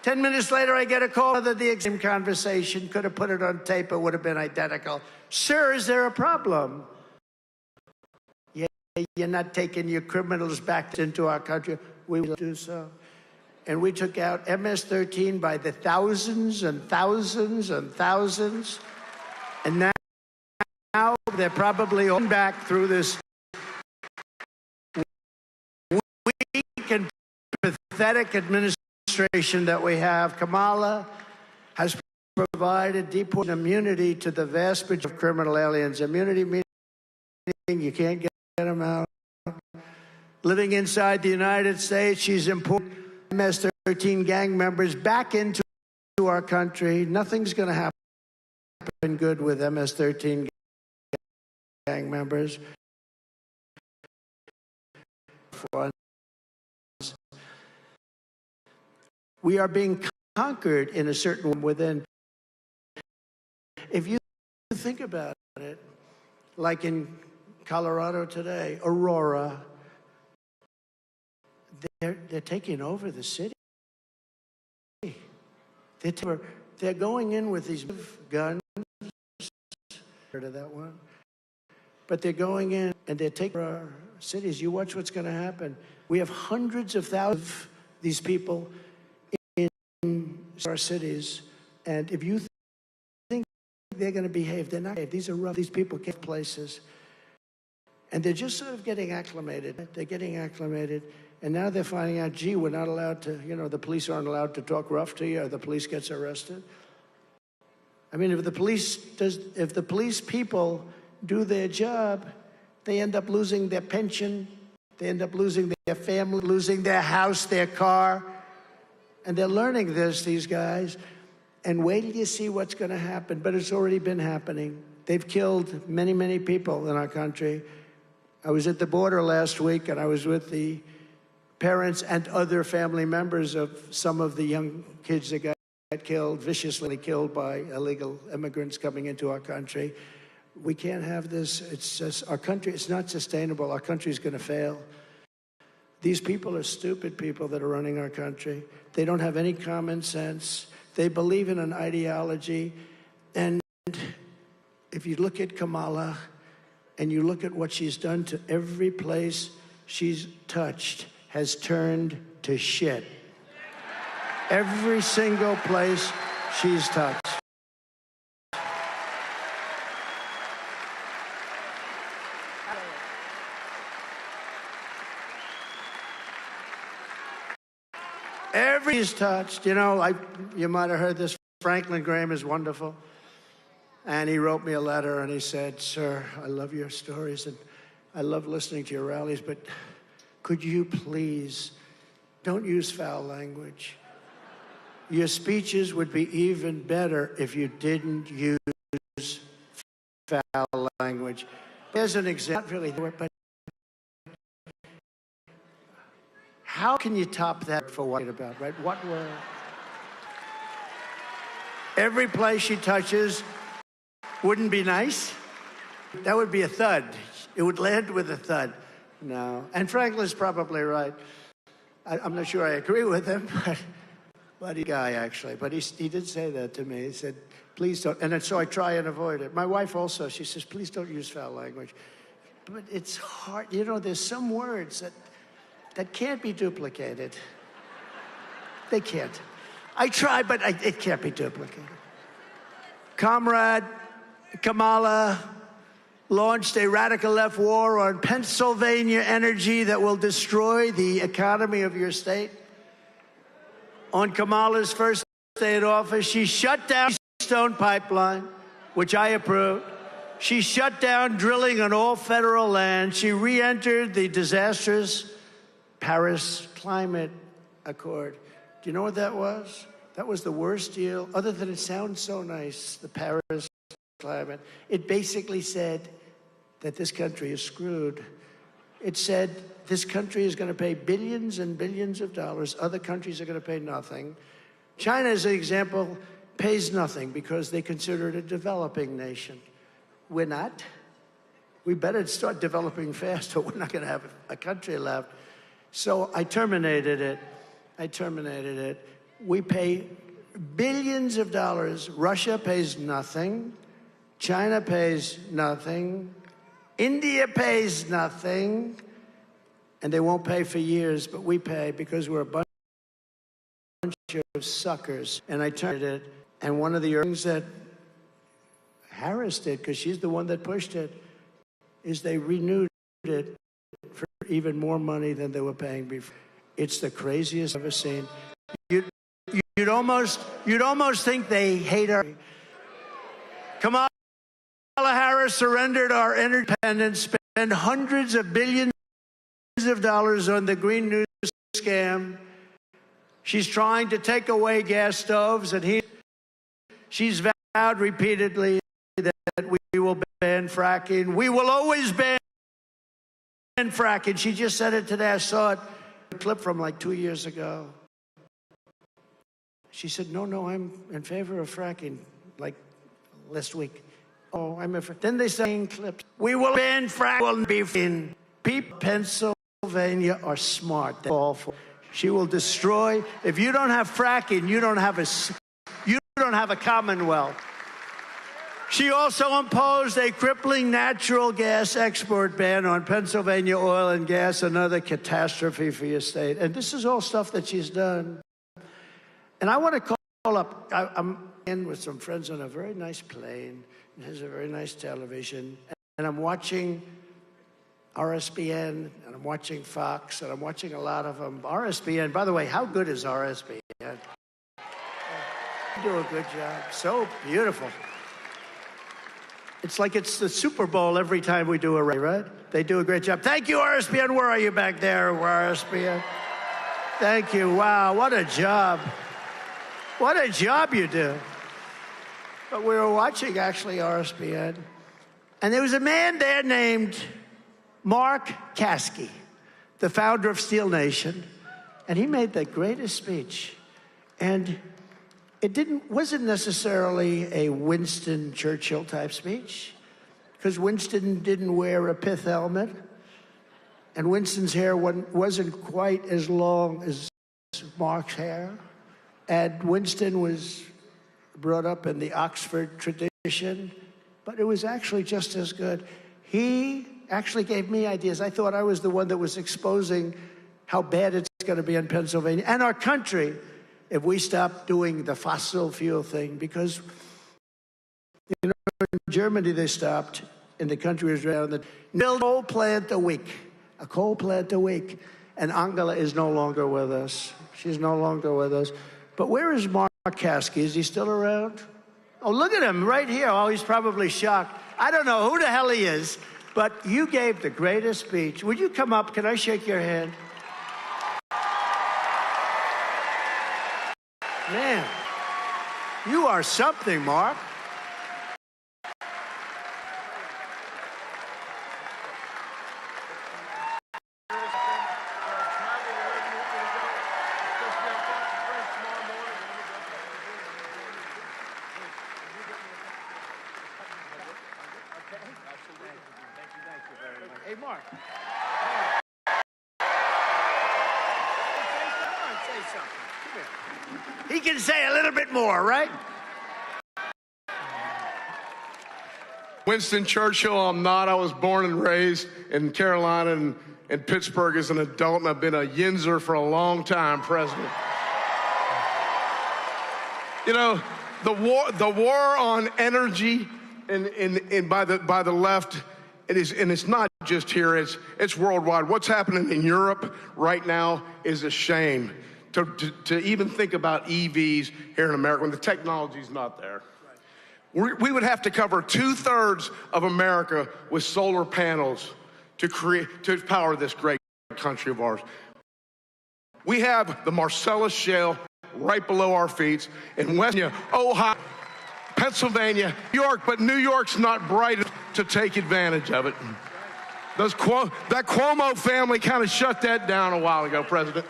10 minutes later, I get a call that the same conversation. Could have put it on tape. It would have been identical. Sir, is there a problem? Yeah, you're not taking your criminals back into our country. We will do so. And we took out MS-13 by the thousands and thousands and thousands. And now they're probably on back through this weak and pathetic administration that we have. Kamala has provided deportation immunity to the vast majority of criminal aliens. Immunity meaning you can't get them out. Living inside the United States, she's imported MS-13 gang members back into our country. Nothing's going to happen good with MS-13 gang members. We are being conquered in a certain within. If you think about it, like in Colorado today, Aurora, they're taking over the city. They're going in with these guns. Heard of that one? But they're going in and they're taking our cities. You watch what's going to happen. We have hundreds of thousands of these people in our cities, and if you think they're going to behave, they're not. These are rough. These people get places, and they're just sort of getting acclimated. They're getting acclimated. And now they're finding out, gee, we're not allowed to, the police aren't allowed to talk rough to you, or the police gets arrested. I mean, if the police people do their job, they end up losing their pension, they end up losing their family, losing their house, their car. And they're learning this, these guys. And wait till you see what's going to happen. But it's already been happening. They've killed many, many people in our country. I was at the border last week, and I was with the parents and other family members of some of the young kids that got killed, viciously killed by illegal immigrants coming into our country. We can't have this. It's just our country. It's not sustainable. Our country's going to fail. These people are stupid people that are running our country. They don't have any common sense. They believe in an ideology. And if you look at Kamala and you look at what she's done to every place she's touched, has turned to shit. Every single place she's touched. Everybody's touched. You might have heard this. Franklin Graham is wonderful. And he wrote me a letter and he said, sir, I love your stories and I love listening to your rallies, but could you please don't use foul language? Your speeches would be even better if you didn't use foul language. As an example, not really, but how can you top that for what about, right? What were every place she touches wouldn't be nice? That would be a thud. It would land with a thud. No. And Franklin's probably right. I'm not sure I agree with him, but he guy actually. But he did say that to me. He said, Please don't. And so I try and avoid it. My wife also, she says, please don't use foul language. But it's hard. You know, there's some words that can't be duplicated. They can't. I try, but it can't be duplicated. Comrade Kamala launched a radical left war on Pennsylvania energy that will destroy the economy of your state. On Kamala's first day in office, she shut down the Johnstown pipeline, which I approved. She shut down drilling on all federal land. She re-entered the disastrous Paris Climate Accord. Do you know what that was? That was the worst deal, other than it sounds so nice, the Paris Climate. It basically said that this country is screwed. It said this country is going to pay billions and billions of dollars. Other countries are going to pay nothing. China, as an example, pays nothing because they consider it a developing nation. We're not. We better start developing fast, or we're not going to have a country left. So I terminated it. We pay billions of dollars. Russia pays nothing. China pays nothing. India pays nothing. And they won't pay for years, but we pay because we're a bunch of suckers. And I terminated it. And one of the things that Harris did, because she's the one that pushed it, is they renewed it for even more money than they were paying before. It's the craziest I've ever seen. You'd almost think they hate our. Kamala Harris surrendered our independence, spent hundreds of billions of dollars on the Green New scam. She's trying to take away gas stoves, and she's vowed repeatedly that we will ban fracking. We will always ban fracking. She just said it today. I saw it, a clip from like 2 years ago. She said, no, I'm in favor of fracking, like last week. Oh, I'm in favor. Then they say clips. We will ban fracking. People in Pennsylvania are smart. They fall for. She will destroy. If you don't have fracking, you don't have a commonwealth. She also imposed a crippling natural gas export ban on Pennsylvania oil and gas, another catastrophe for your state. And this is all stuff that she's done. And I want to call up, I'm in with some friends on a very nice plane. It has a very nice television. And I'm watching RSBN, and I'm watching Fox, and I'm watching a lot of them. RSBN, by the way, how good is RSBN? You do a good job. So beautiful. It's like it's the Super Bowl every time we do a race, right? They do a great job. Thank you, RSBN. Where are you back there, RSBN? Thank you. Wow, what a job. What a job you do. But we were watching, actually, RSBN, and there was a man there named Mark Caskey, the founder of Steel Nation, and he made the greatest speech. And it wasn't necessarily a Winston Churchill type speech, because Winston didn't wear a pith helmet, and Winston's hair wasn't quite as long as Mark's hair. And Winston was brought up in the Oxford tradition, but it was actually just as good. He actually gave me ideas. I thought I was the one that was exposing how bad it's going to be in Pennsylvania and our country if we stop doing the fossil fuel thing, because in Germany they stopped, and the country was around the build a coal plant a week, and Angela is no longer with us. She's no longer with us. But where is Mark Caskey? Is he still around? Oh, look at him right here. Oh, he's probably shocked. I don't know who the hell he is, but you gave the greatest speech. Would you come up? Can I shake your hand? Man, you are something, Mark. Hey, Mark. Say something. Come here. He can say a little bit more, right? Winston Churchill, I'm not. I was born and raised in Carolina and in Pittsburgh as an adult, and I've been a Yinzer for a long time, President. You know, the war on energy by the left, it's not just here, it's worldwide. What's happening in Europe right now is a shame. To even think about EVs here in America when the technology's not there. We would have to cover 2/3 of America with solar panels to power this great country of ours. We have the Marcellus Shale right below our feet in West Ohio, Pennsylvania, New York, but New York's not bright enough to take advantage of it. That Cuomo family kind of shut that down a while ago, President.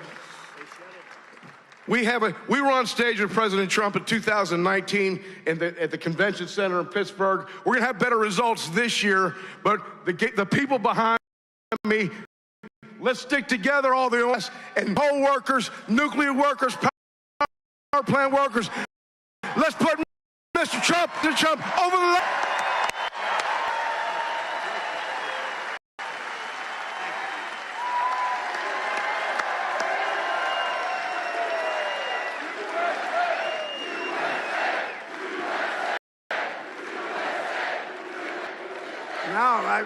We were on stage with President Trump in 2019 at the convention center in Pittsburgh. We're going to have better results this year, but the people behind me, let's stick together, all the oil and coal workers, nuclear workers, power plant workers. Let's put Mr. Trump over the line.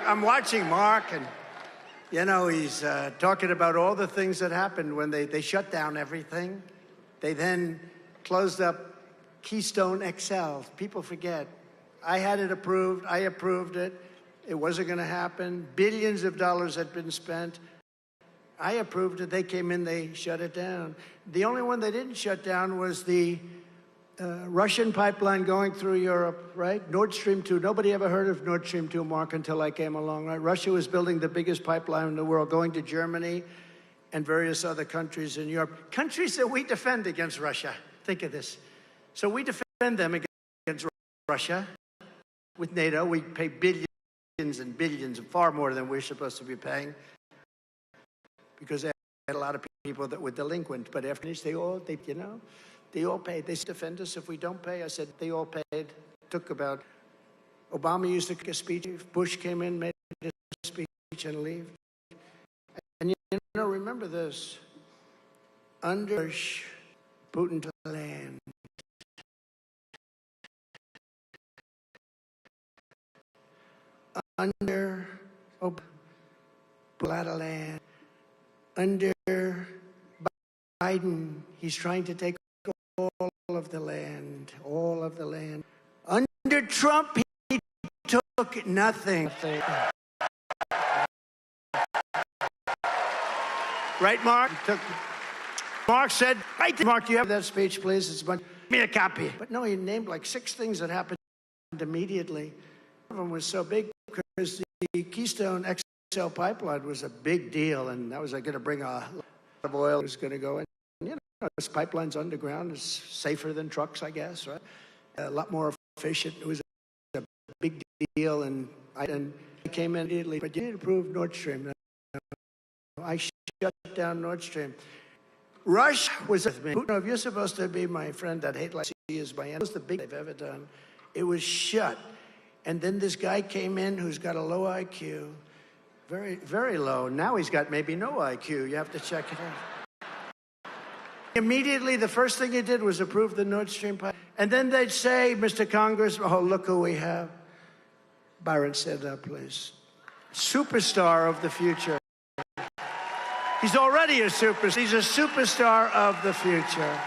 I'm watching Mark, and, you know, he's talking about all the things that happened when they shut down everything. They then closed up Keystone XL. People forget. I had it approved. I approved it. It wasn't going to happen. Billions of dollars had been spent. I approved it. They came in. They shut it down. The only one they didn't shut down was the Russian pipeline going through Europe, right? Nord Stream 2. Nobody ever heard of Nord Stream 2, Mark, until I came along, right? Russia was building the biggest pipeline in the world, going to Germany and various other countries in Europe. Countries that we defend against Russia. Think of this. So we defend them against Russia. With NATO, we pay billions and billions, far more than we're supposed to be paying, because they had a lot of people that were delinquent. But after this, they all paid. They defend us if we don't pay. I said they all paid. Took about, Obama used to make a speech. Bush came in, made a speech, and leave. And you know, remember this. Under Bush, Putin to land. Under land. Under Biden, he's trying to take all of the land, all of the land. Under Trump, he took nothing. Right, Mark? Mark said, right, Mark, you have that speech, please? It's give me a copy. But no, he named like 6 things that happened immediately. One of them was so big because the Keystone XL pipeline was a big deal, and that was going to bring a lot of oil. It was going to go in. You know, this pipeline's underground. It's safer than trucks, I guess, right? A lot more efficient. It was a big deal, and I came in immediately. But you didn't approve Nord Stream. I shut down Nord Stream. Russia was with me. Putin, if you're supposed to be my friend, I'd hate like he is my enemy. It was the biggest they've ever done. It was shut. And then this guy came in who's got a low IQ, very, very low. Now he's got maybe no IQ. You have to check it out. Immediately, the first thing he did was approve the Nord Stream pipe. And then they'd say, Mr. Congress, oh, look who we have. Byron, stand up, please. Superstar of the future. He's already a superstar. He's a superstar of the future.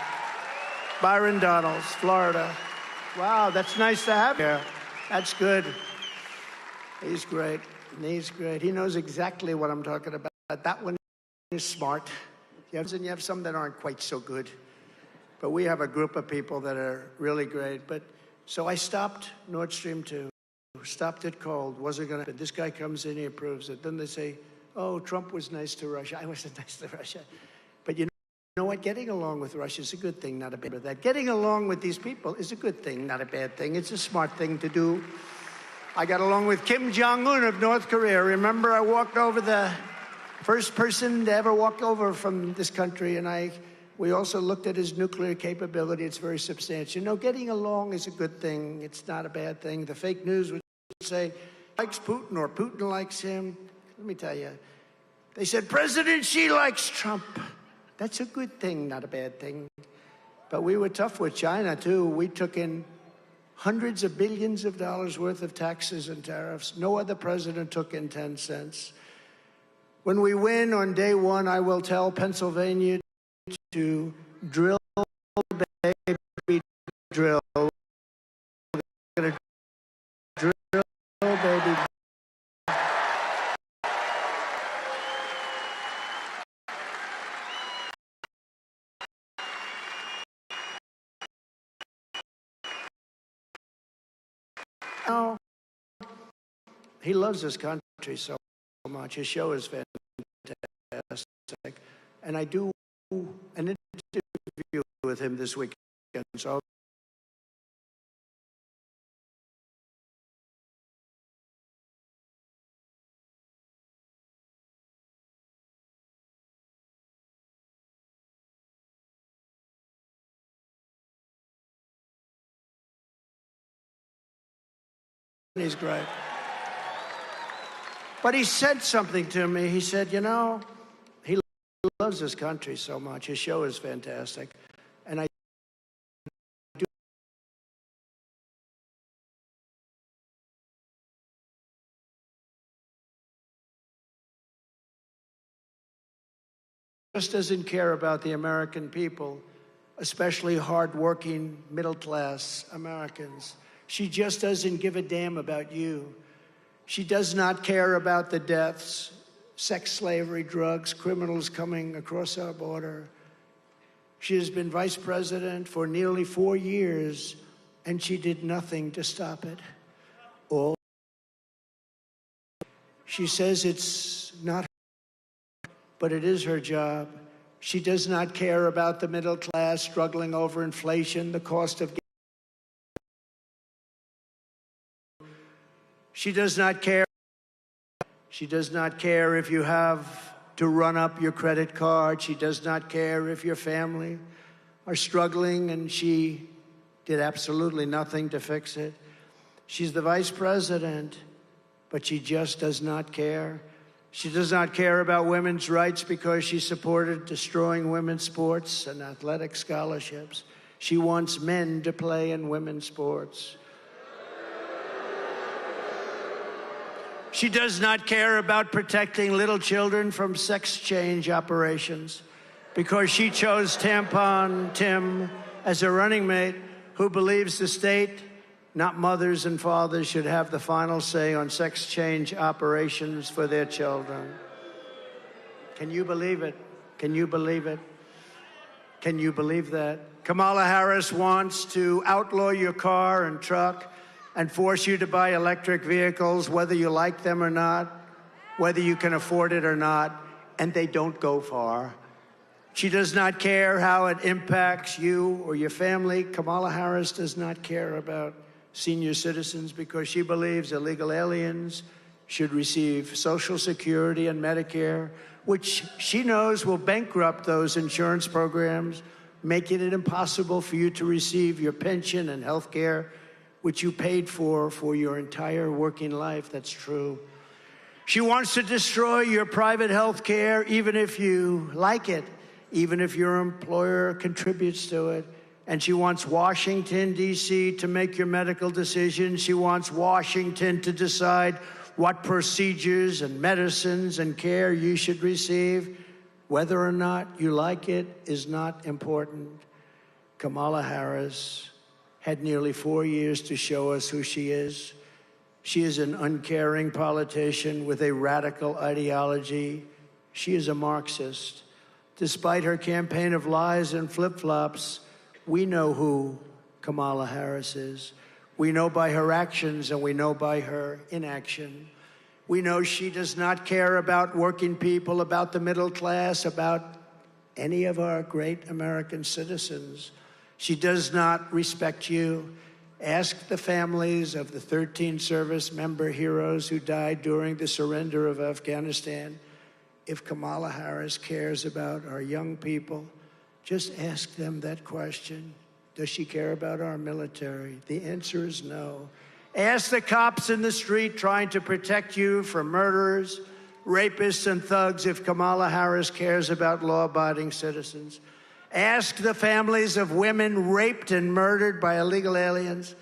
Byron Donalds, Florida. Wow, that's nice to have here. That's good. He's great. He's great. He knows exactly what I'm talking about. That one is smart. And you have some that aren't quite so good. But we have a group of people that are really great. But so I stopped Nord Stream 2. Stopped it cold. Wasn't going to. This guy comes in, he approves it. Then they say, oh, Trump was nice to Russia. I wasn't nice to Russia. But you know what? Getting along with Russia is a good thing, not a bad thing. Getting along with these people is a good thing, not a bad thing. It's a smart thing to do. I got along with Kim Jong-un of North Korea. Remember, I walked over the first person to ever walk over from this country, and we also looked at his nuclear capability. It's very substantial. You know, getting along is a good thing. It's not a bad thing. The fake news was say, likes Putin or Putin likes him. Let me tell you, they said, President Xi likes Trump. That's a good thing, not a bad thing. But we were tough with China, too. We took in hundreds of billions of dollars worth of taxes and tariffs. No other president took in 10 cents. When we win on day one, I will tell Pennsylvania to drill, baby, drill. We're gonna drill, baby. Now, he loves his country so much. His show is fantastic. And I do an interview with him this weekend. So he's great. But he said something to me. He said, you know, he loves his country so much. His show is fantastic. And I do just doesn't care about the American people, especially hardworking, middle-class Americans. She just doesn't give a damn about you. She does not care about the deaths, sex slavery, drugs, criminals coming across our border. She has been vice president for nearly 4 years, and she did nothing to stop it. All she says it's not her, but it is her job. She does not care about the middle class struggling over inflation, the cost of. She does not care. She does not care if you have to run up your credit card. She does not care if your family are struggling, and she did absolutely nothing to fix it. She's the vice president, but she just does not care. She does not care about women's rights because she supported destroying women's sports and athletic scholarships. She wants men to play in women's sports. She does not care about protecting little children from sex change operations because she chose Tampon Tim as a running mate who believes the state, not mothers and fathers, should have the final say on sex change operations for their children. Can you believe it? Can you believe it? Can you believe that? Kamala Harris wants to outlaw your car and truck and force you to buy electric vehicles, whether you like them or not, whether you can afford it or not, and they don't go far. She does not care how it impacts you or your family. Kamala Harris does not care about senior citizens because she believes illegal aliens should receive Social Security and Medicare, which she knows will bankrupt those insurance programs, making it impossible for you to receive your pension and health care, which you paid for your entire working life. That's true. She wants to destroy your private health care, even if you like it, even if your employer contributes to it. And she wants Washington, D.C. to make your medical decisions. She wants Washington to decide what procedures and medicines and care you should receive. Whether or not you like it is not important. Kamala Harris had nearly 4 years to show us who she is. She is an uncaring politician with a radical ideology. She is a Marxist. Despite her campaign of lies and flip-flops, we know who Kamala Harris is. We know by her actions and we know by her inaction. We know she does not care about working people, about the middle class, about any of our great American citizens. She does not respect you. Ask the families of the 13 service member heroes who died during the surrender of Afghanistan if Kamala Harris cares about our young people. Just ask them that question. Does she care about our military? The answer is no. Ask the cops in the street trying to protect you from murderers, rapists, and thugs if Kamala Harris cares about law-abiding citizens. Ask the families of women raped and murdered by illegal aliens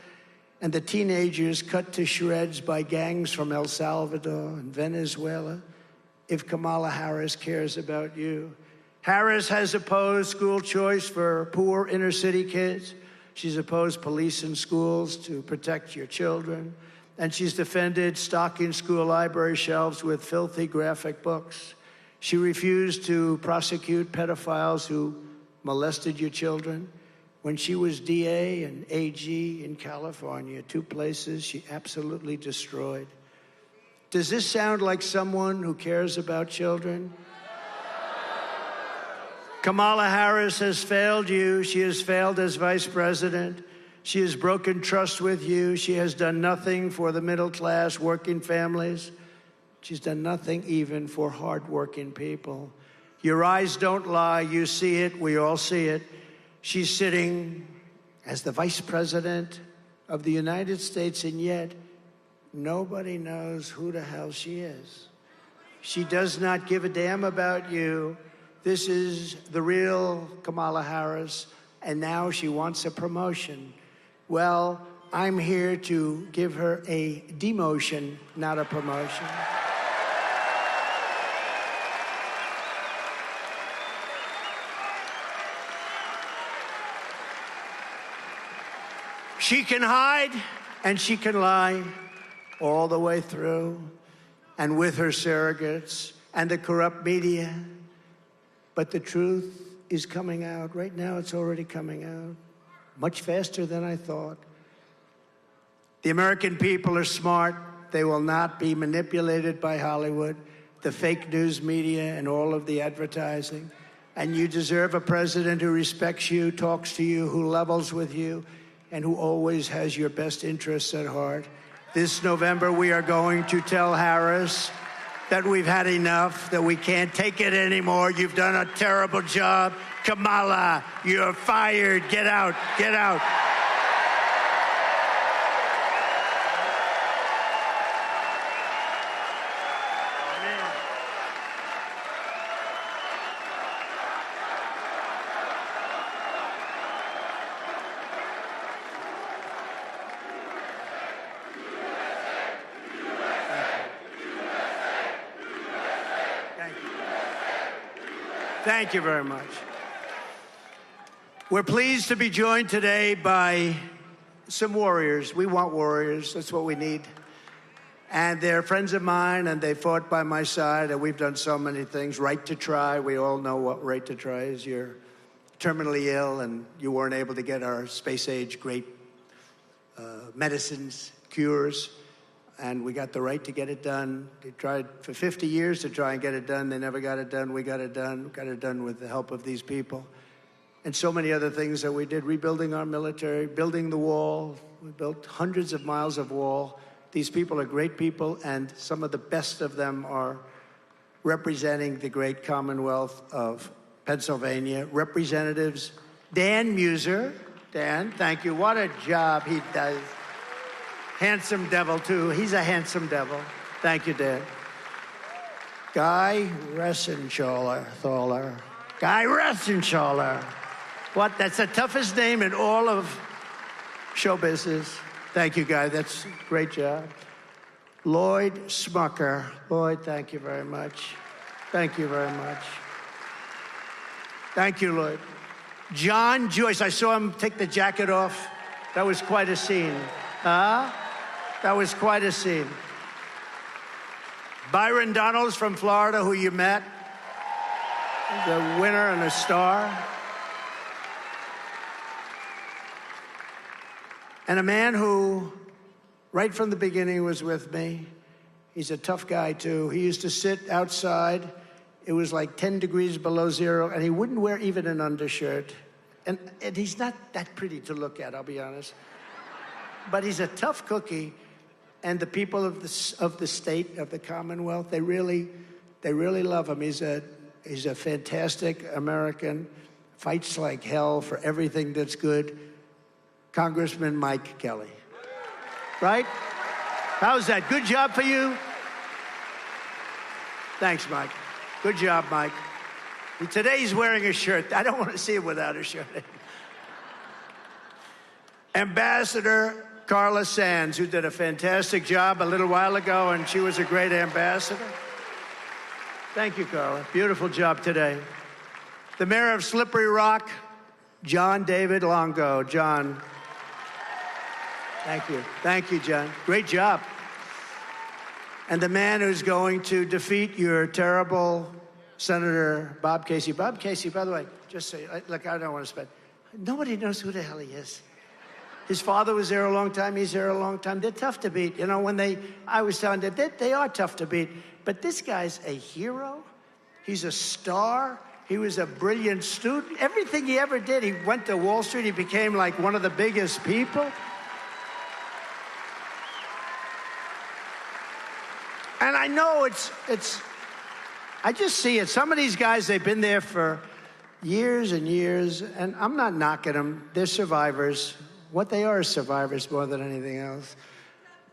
and the teenagers cut to shreds by gangs from El Salvador and Venezuela if Kamala Harris cares about you. Harris has opposed school choice for poor inner-city kids. She's opposed police in schools to protect your children. And she's defended stocking school library shelves with filthy graphic books. She refused to prosecute pedophiles who molested your children. When she was DA and AG in California, two places she absolutely destroyed. Does this sound like someone who cares about children? Kamala Harris has failed you. She has failed as vice president. She has broken trust with you. She has done nothing for the middle class, working families. She's done nothing even for hardworking people. Your eyes don't lie. You see it. We all see it. She's sitting as the vice president of the United States, and yet nobody knows who the hell she is. She does not give a damn about you. This is the real Kamala Harris, and now she wants a promotion. Well, I'm here to give her a demotion, not a promotion. She can hide and she can lie all the way through, and with her surrogates and the corrupt media. But the truth is coming out. Right now, it's already coming out much faster than I thought. The American people are smart. They will not be manipulated by Hollywood, the fake news media, and all of the advertising. And you deserve a president who respects you, talks to you, who levels with you, and who always has your best interests at heart. This November, we are going to tell Harris that we've had enough, that we can't take it anymore. You've done a terrible job. Kamala, you're fired. Get out. Get out. Thank you very much. We're pleased to be joined today by some warriors. We want warriors. That's what we need. And they're friends of mine, and they fought by my side, and we've done so many things. Right to try. We all know what right to try is. You're terminally ill, and you weren't able to get our space-age great medicines, cures, and we got the right to get it done. They tried for 50 years to try and get it done. They never got it done. We got it done. We got it done with the help of these people. And so many other things that we did, rebuilding our military, building the wall. We built hundreds of miles of wall. These people are great people, and some of the best of them are representing the great Commonwealth of Pennsylvania. Representatives Dan Muser. Dan, thank you. What a job he does. Handsome devil, too. He's a handsome devil. Thank you, Dan. Guy Ressenthaler. Guy Ressenthaler. What? That's the toughest name in all of show business. Thank you, Guy. That's a great job. Lloyd Smucker. Lloyd, thank you very much. Thank you very much. Thank you, Lloyd. John Joyce. I saw him take the jacket off. That was quite a scene. That was quite a scene. Byron Donalds from Florida, who you met, the winner and a star. And a man who, right from the beginning, was with me. He's a tough guy, too. He used to sit outside. It was like 10 degrees below zero, and he wouldn't wear even an undershirt. And he's not that pretty to look at, I'll be honest. But he's a tough cookie. And the people of the state, of the Commonwealth, they really love him. He's a fantastic American, fights like hell for everything that's good. Congressman Mike Kelly. right? How's that? Good job for you? Thanks, Mike. Good job, Mike. Today he's wearing a shirt. I don't want to see him without a shirt. Ambassador Carla Sands, who did a fantastic job a little while ago, and she was a great ambassador. Thank you, Carla. Beautiful job today. The mayor of Slippery Rock, John David Longo. John, thank you. Thank you, John. Great job. And the man who's going to defeat your terrible Senator Bob Casey. Bob Casey, by the way, just say, look, I don't want to spend. Nobody knows who the hell he is. His father was there a long time. He's there a long time. They're tough to beat. You know, I was telling them that they are tough to beat. But this guy's a hero. He's a star. He was a brilliant student. Everything he ever did, he went to Wall Street. He became like one of the biggest people. And I know I just see it. Some of these guys, they've been there for years and years, and I'm not knocking them. They're survivors. What they are is survivors more than anything else.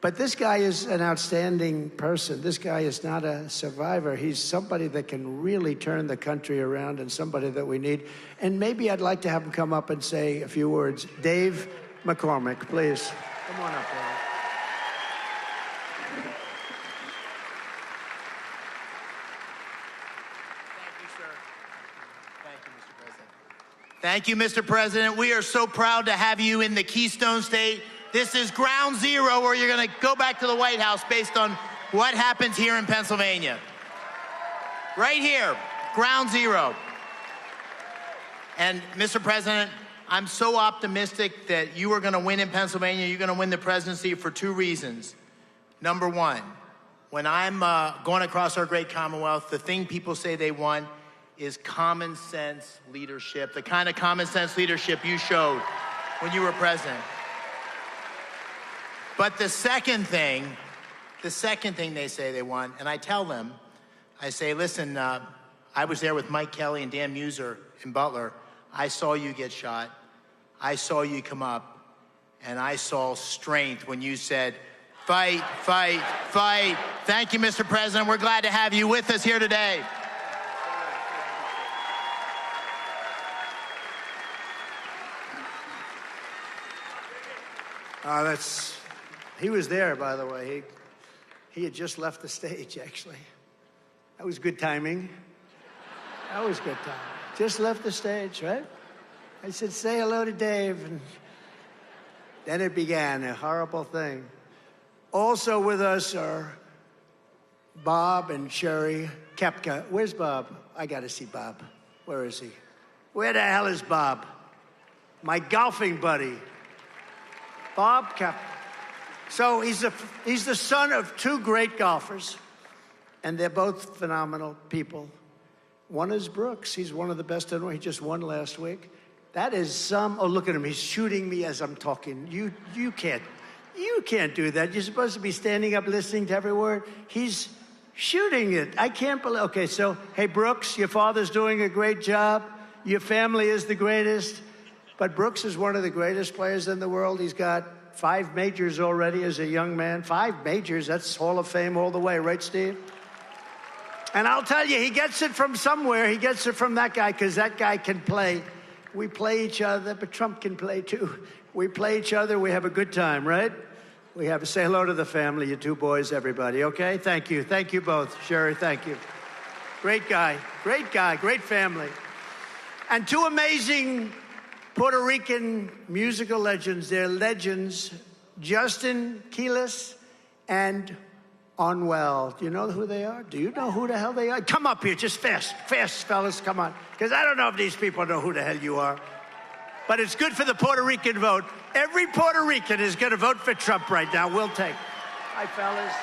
But this guy is an outstanding person. This guy is not a survivor. He's somebody that can really turn the country around and somebody that we need. And maybe I'd like to have him come up and say a few words. Dave McCormick, please. Come on up, Dave. Thank you, Mr. President. We are so proud to have you in the Keystone State. This is ground zero where you're going to go back to the White House based on what happens here in Pennsylvania. Right here, ground zero. And Mr. President, I'm so optimistic that you are going to win in Pennsylvania. You're going to win the presidency for two reasons. Number one, when I'm going across our great Commonwealth, the thing people say they want is common sense leadership, the kind of common sense leadership you showed when you were president. But the second thing they say they want, and I tell them, I say, listen, I was there with Mike Kelly and Dan Muser in Butler. I saw you get shot. I saw you come up, and I saw strength when you said, fight, fight, fight. Thank you, Mr. President. We're glad to have you with us here today. He was there, by the way. He had just left the stage, actually. That was good timing. That was good timing. Just left the stage, right? I said, say hello to Dave. And then it began, a horrible thing. Also with us are Bob and Sherry Kepka. Where's Bob? I got to see Bob. Where is he? Where the hell is Bob? My golfing buddy. Bob Kepka. So he's the son of two great golfers, and they're both phenomenal people. One is Brooks. He's one of the best in the world. He just won last week. That is oh, look at him. He's shooting me as I'm talking. You can't do that. You're supposed to be standing up listening to every word. He's shooting it. I can't believe. Okay, so, hey, Brooks, your father's doing a great job. Your family is the greatest. But Brooks is one of the greatest players in the world. He's got 5 majors already as a young man. 5 majors, that's Hall of Fame all the way, right, Steve? And I'll tell you, he gets it from somewhere. He gets it from that guy, because that guy can play. We play each other, but Trump can play too. We play each other, we have a good time, right? We have to say hello to the family, you two boys, everybody, okay? Thank you. Thank you both. Sherry, thank you. Great guy, great family. And 2 amazing Puerto Rican musical legends. They're legends, Justin Quiles and Anuel. Do you know who they are? Do you know who the hell they are? Come up here, just fast, fellas, come on. Because I don't know if these people know who the hell you are. But it's good for the Puerto Rican vote. Every Puerto Rican is going to vote for Trump right now. We'll take. Hi, fellas.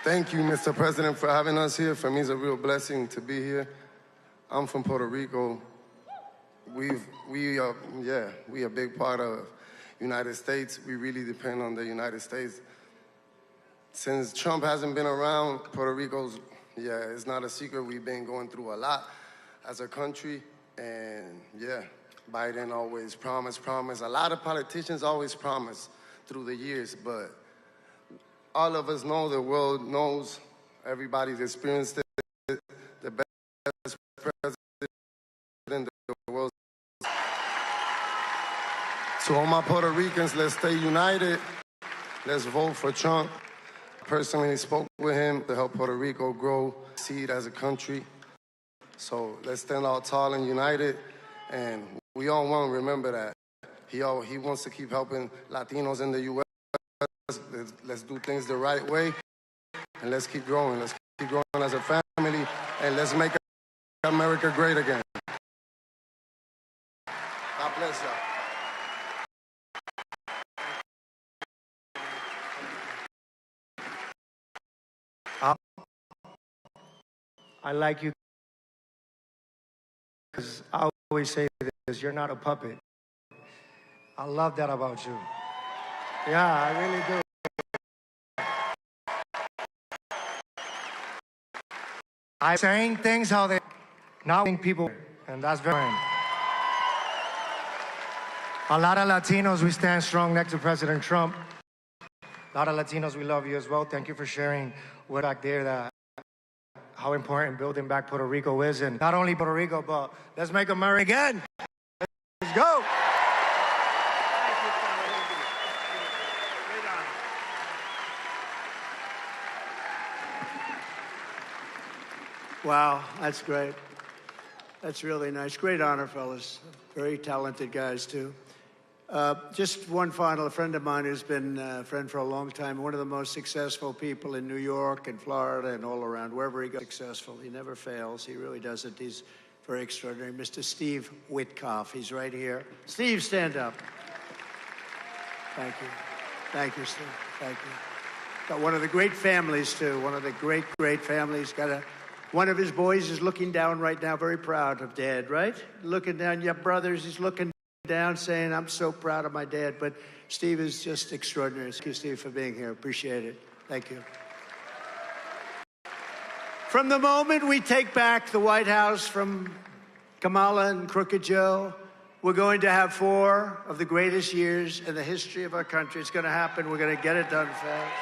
Thank you, Mr. President, for having us here. For me, it's a real blessing to be here. I'm from Puerto Rico. We are a big part of United States. We really depend on the United States. Since Trump hasn't been around, Puerto Rico's, it's not a secret, we've been going through a lot. as a country. And yeah, Biden always promise. A lot of politicians always promise through the years, but all of us know, the world knows, everybody's experienced it, the best president in the world. To all my Puerto Ricans, let's stay united. Let's vote for Trump. Personally spoke with him to help Puerto Rico grow, succeed as a country. So let's stand out tall and united. And we all want to remember that. He wants to keep helping Latinos in the U.S. Let's do things the right way. And let's keep growing. Let's keep growing as a family. And let's make America great again. God bless y'all. I like you because I always say this, you're not a puppet. I love that about you. Yeah, I really do. I'm saying things how they not think people, and that's very important. A lot of Latinos, we stand strong next to President Trump. A lot of Latinos, we love you as well. Thank you for sharing what back there that how important building back Puerto Rico is, and not only Puerto Rico, but let's make America again. Let's go. Wow, that's great. That's really nice. Great honor, fellas. Very talented guys, too. Just one final, a friend of mine who's been a friend for a long time, one of the most successful people in New York and Florida and all around, wherever he goes, successful. He never fails. He really does it. He's very extraordinary. Mr. Steve Witkoff. He's right here. Steve, stand up. Thank you. Thank you, Steve. Thank you. Got one of the great families, too. One of the great, great families. One of his boys is looking down right now, very proud of Dad, right? Looking down. You have brothers. He's looking down saying, I'm so proud of my dad. But Steve is just extraordinary. Thank you, Steve, for being here. Appreciate it. Thank you. From the moment we take back the White House from Kamala and Crooked Joe, we're going to have 4 of the greatest years in the history of our country. It's going to happen. We're going to get it done fast.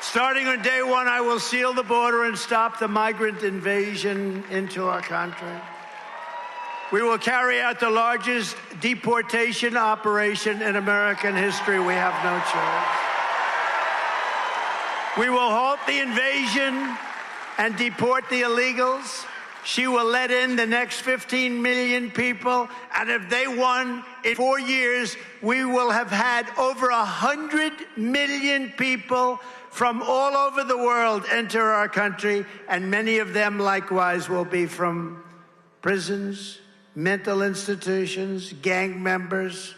Starting on day 1, I will seal the border and stop the migrant invasion into our country. We will carry out the largest deportation operation in American history. We have no choice. We will halt the invasion and deport the illegals. She will let in the next 15 million people. And if they won in 4 years, we will have had over 100 million people from all over the world enter our country. And many of them likewise will be from prisons, mental institutions, gang members,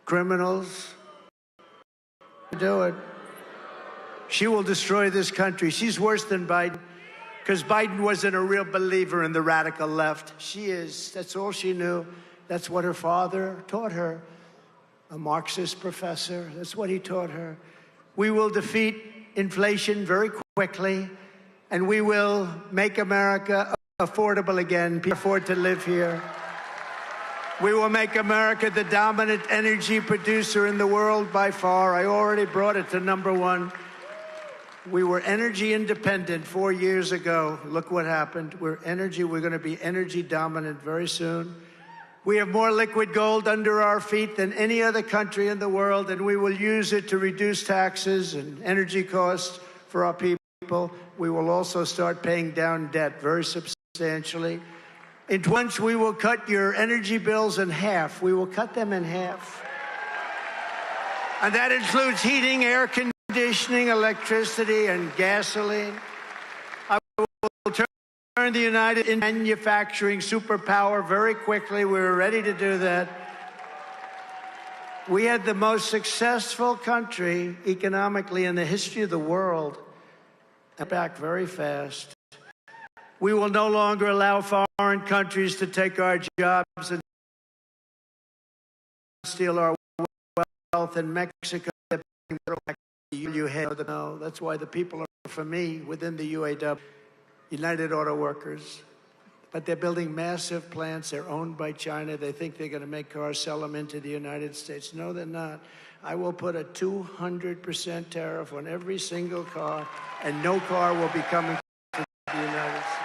criminals. Do it. She will destroy this country. She's worse than Biden, because Biden wasn't a real believer in the radical left. She is. That's all she knew. That's what her father taught her, a Marxist professor. That's what he taught her. We will defeat inflation very quickly, and we will make America affordable again. People afford to live here. We will make America the dominant energy producer in the world by far. I already brought it to #1. We were energy independent 4 years ago. Look what happened. We're going to be energy dominant very soon. We have more liquid gold under our feet than any other country in the world, and we will use it to reduce taxes and energy costs for our people. We will also start paying down debt very substantially. Once we will cut your energy bills in half. We will cut them in half. And that includes heating, air conditioning, electricity, and gasoline. I will turn the United into a manufacturing superpower very quickly. We're ready to do that. We had the most successful country economically in the history of the world. Back very fast. We will no longer allow foreign countries to take our jobs and steal our wealth in Mexico. No, that's why the people are for me within the UAW, United Auto Workers. but they're building massive plants. They're owned by China. They think they're going to make cars, sell them into the United States. No, they're not. I will put a 200% tariff on every single car, and no car will be coming to the United States.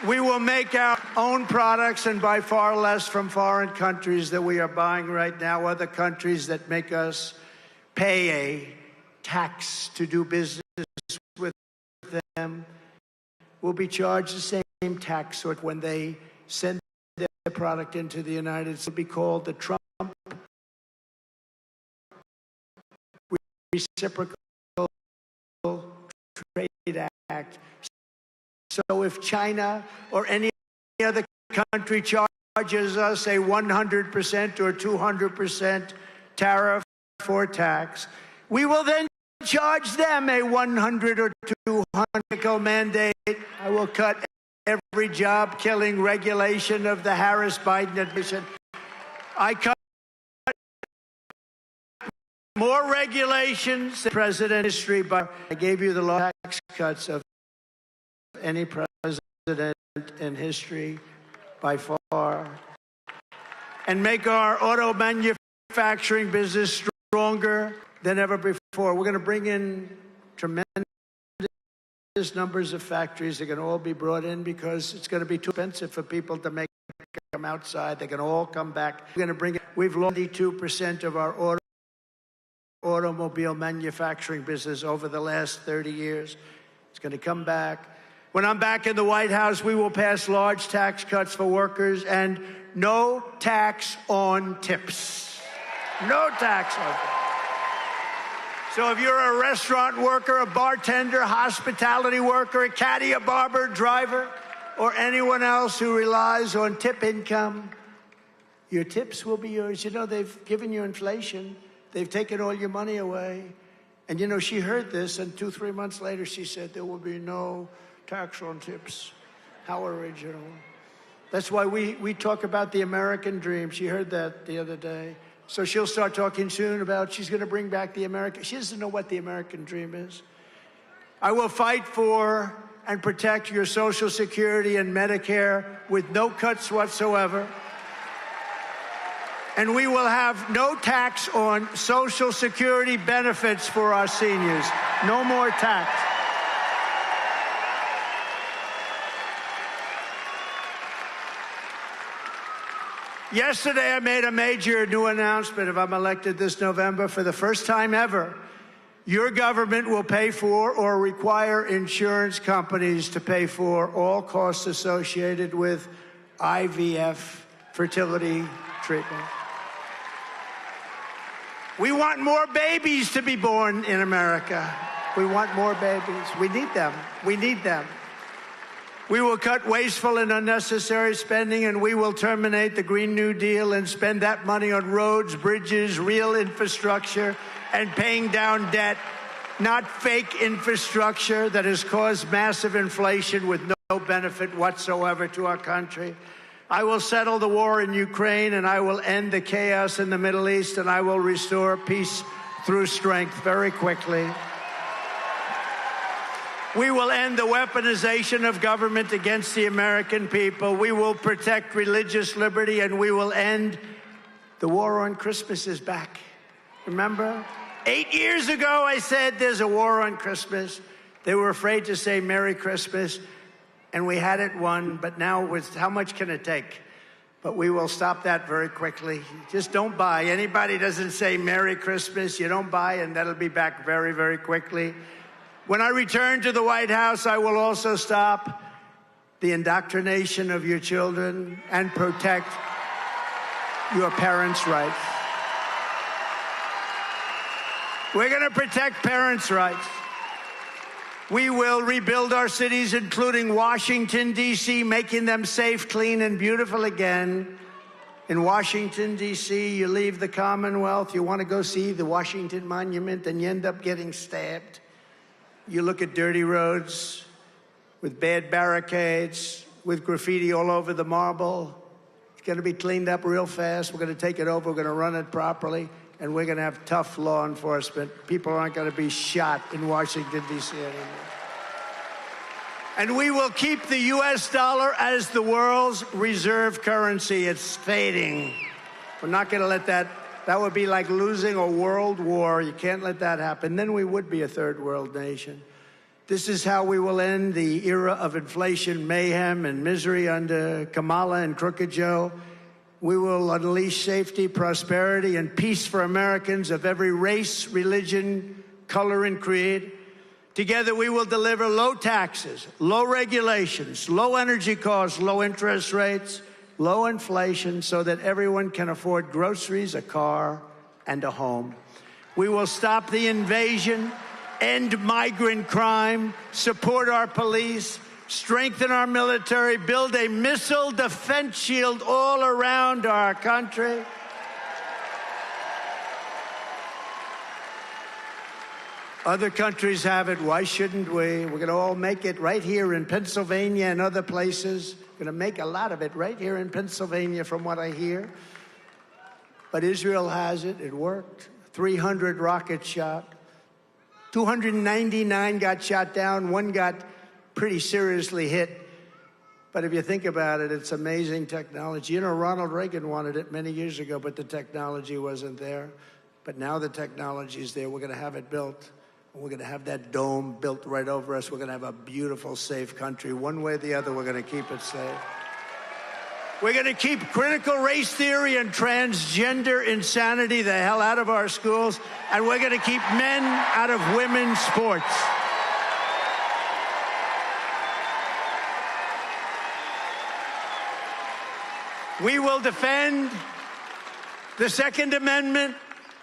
We will make our own products and buy far less from foreign countries that we are buying right now, other countries that make us pay a tax to do business with them will be charged the same tax when they send their product into the United States. It will be called the Trump Reciprocal Trade Act. So if China or any other country charges us a 100% or 200% tariff or tax, we will then charge them a 100 or 200 mandate. I will cut every job-killing regulation of the Harris-Biden administration. I cut more regulations than president history, but I gave you the largest tax cuts of any president in history by far, and make our auto manufacturing business stronger than ever before. We're going to bring in tremendous numbers of factories. They're going to all be brought in because it's going to be too expensive for people to make them outside. They're going to all come back. We're going to bring in, we've lost 92% of our automobile manufacturing business over the last 30 years. It's going to come back. When I'm back in the White House, we will pass large tax cuts for workers and no tax on tips. No tax on tips. So if you're a restaurant worker, a bartender, hospitality worker, a caddy, a barber, driver, or anyone else who relies on tip income, your tips will be yours. You know, they've given you inflation. They've taken all your money away. And, you know, she heard this, and 2-3 months later, she said there will be no tax on tips. How original. That's why we talk about the American dream. She heard that the other day. So she'll start talking soon about she's going to bring back the American. She doesn't know what the American dream is. I will fight for and protect your Social Security and Medicare with no cuts whatsoever. And we will have no tax on Social Security benefits for our seniors. No more tax. Yesterday, I made a major new announcement. If I'm elected this November, for the first time ever, your government will pay for or require insurance companies to pay for all costs associated with IVF fertility treatment. We want more babies to be born in America. We want more babies. We need them. We need them. We will cut wasteful and unnecessary spending, and we will terminate the Green New Deal and spend that money on roads, bridges, real infrastructure, and paying down debt, not fake infrastructure that has caused massive inflation with no benefit whatsoever to our country. I will settle the war in Ukraine, and I will end the chaos in the Middle East, and I will restore peace through strength very quickly. We will end the weaponization of government against the American people. We will protect religious liberty, and we will end the war on Christmas is back. Remember? 8 years ago, I said there's a war on Christmas. They were afraid to say Merry Christmas, and we had it won, but now with how much can it take? But we will stop that very quickly. Just don't buy. Anybody doesn't say Merry Christmas, you don't buy, and that'll be back very, very quickly. When I return to the White House, I will also stop the indoctrination of your children and protect your parents' rights. We're going to protect parents' rights. We will rebuild our cities, including Washington, D.C., making them safe, clean, and beautiful again. In Washington, D.C., you leave the Commonwealth, you want to go see the Washington Monument, and you end up getting stabbed. You look at dirty roads with bad barricades, with graffiti all over the marble. It's going to be cleaned up real fast. We're going to take it over. We're going to run it properly. And we're going to have tough law enforcement. People aren't going to be shot in Washington, D.C. anymore. And we will keep the U.S. dollar as the world's reserve currency. It's fading. We're not going to let that would be like losing a world war. You can't let that happen. Then we would be a third world nation. This is how we will end the era of inflation, mayhem, and misery under Kamala and Crooked Joe. We will unleash safety, prosperity, and peace for Americans of every race, religion, color, and creed. Together, we will deliver low taxes, low regulations, low energy costs, low interest rates, low inflation, so that everyone can afford groceries, a car, and a home. We will stop the invasion, end migrant crime, support our police, strengthen our military, build a missile defense shield all around our country. Other countries have it. Why shouldn't we? We're going to all make it right here in Pennsylvania and other places. We're going to make a lot of it right here in Pennsylvania, from what I hear. But Israel has it. It worked. 300 rockets shot. 299 got shot down. One got pretty seriously hit. But if you think about it, it's amazing technology. You know, Ronald Reagan wanted it many years ago, but the technology wasn't there. But now the technology is there. We're going to have it built. We're going to have that dome built right over us. We're going to have a beautiful, safe country. One way or the other, we're going to keep it safe. We're going to keep critical race theory and transgender insanity the hell out of our schools. And we're going to keep men out of women's sports. We will defend the Second Amendment,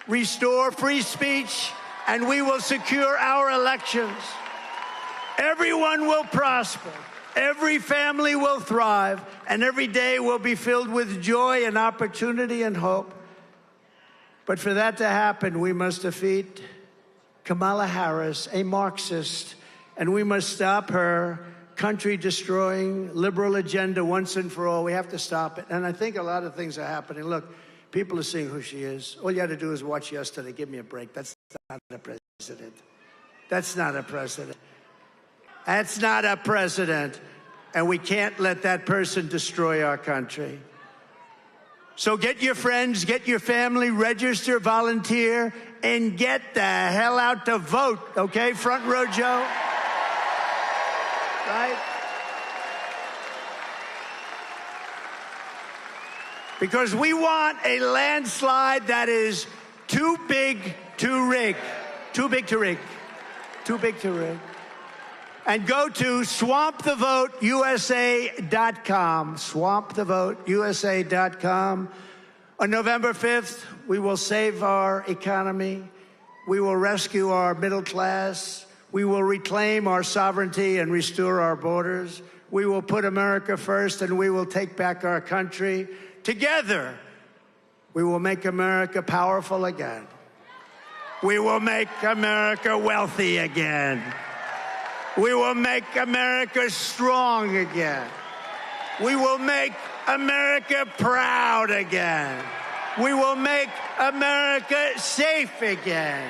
restore free speech, and we will secure our elections. Everyone will prosper. Every family will thrive. And every day will be filled with joy and opportunity and hope. But for that to happen, we must defeat Kamala Harris, a Marxist, and we must stop her country-destroying liberal agenda once and for all. We have to stop it. And I think a lot of things are happening. Look, people are seeing who she is. All you had to do is watch yesterday. Give me a break. That's not a president. That's not a president. That's not a president. And we can't let that person destroy our country. So get your friends, get your family, register, volunteer, and get the hell out to vote, okay? Front row Joe. Right? Because we want a landslide that is too big to rig. Too big to rig. Too big to rig. And go to swampthevoteusa.com. Swampthevoteusa.com. On November 5th, we will save our economy. We will rescue our middle class. We will reclaim our sovereignty and restore our borders. We will put America first, and we will take back our country. Together, we will make America powerful again. We will make America wealthy again. We will make America strong again. We will make America proud again. We will make America safe again.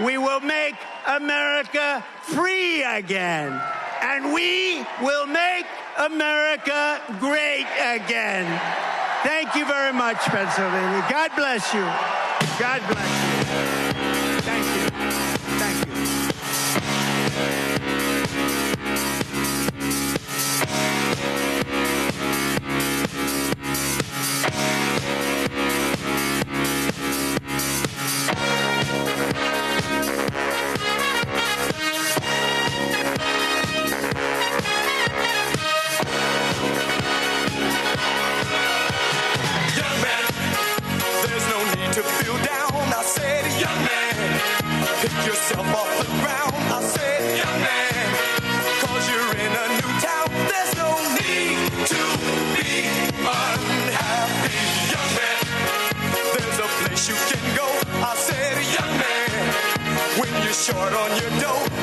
We will make America free again. And we will make America great again. Thank you very much, Pennsylvania. God bless you. God bless you. Thank you. Thank you. Yourself off the ground. I said, young man, 'cause you're in a new town. There's no need to be unhappy, young man. There's a place you can go. I said, young man, when you're short on your dough.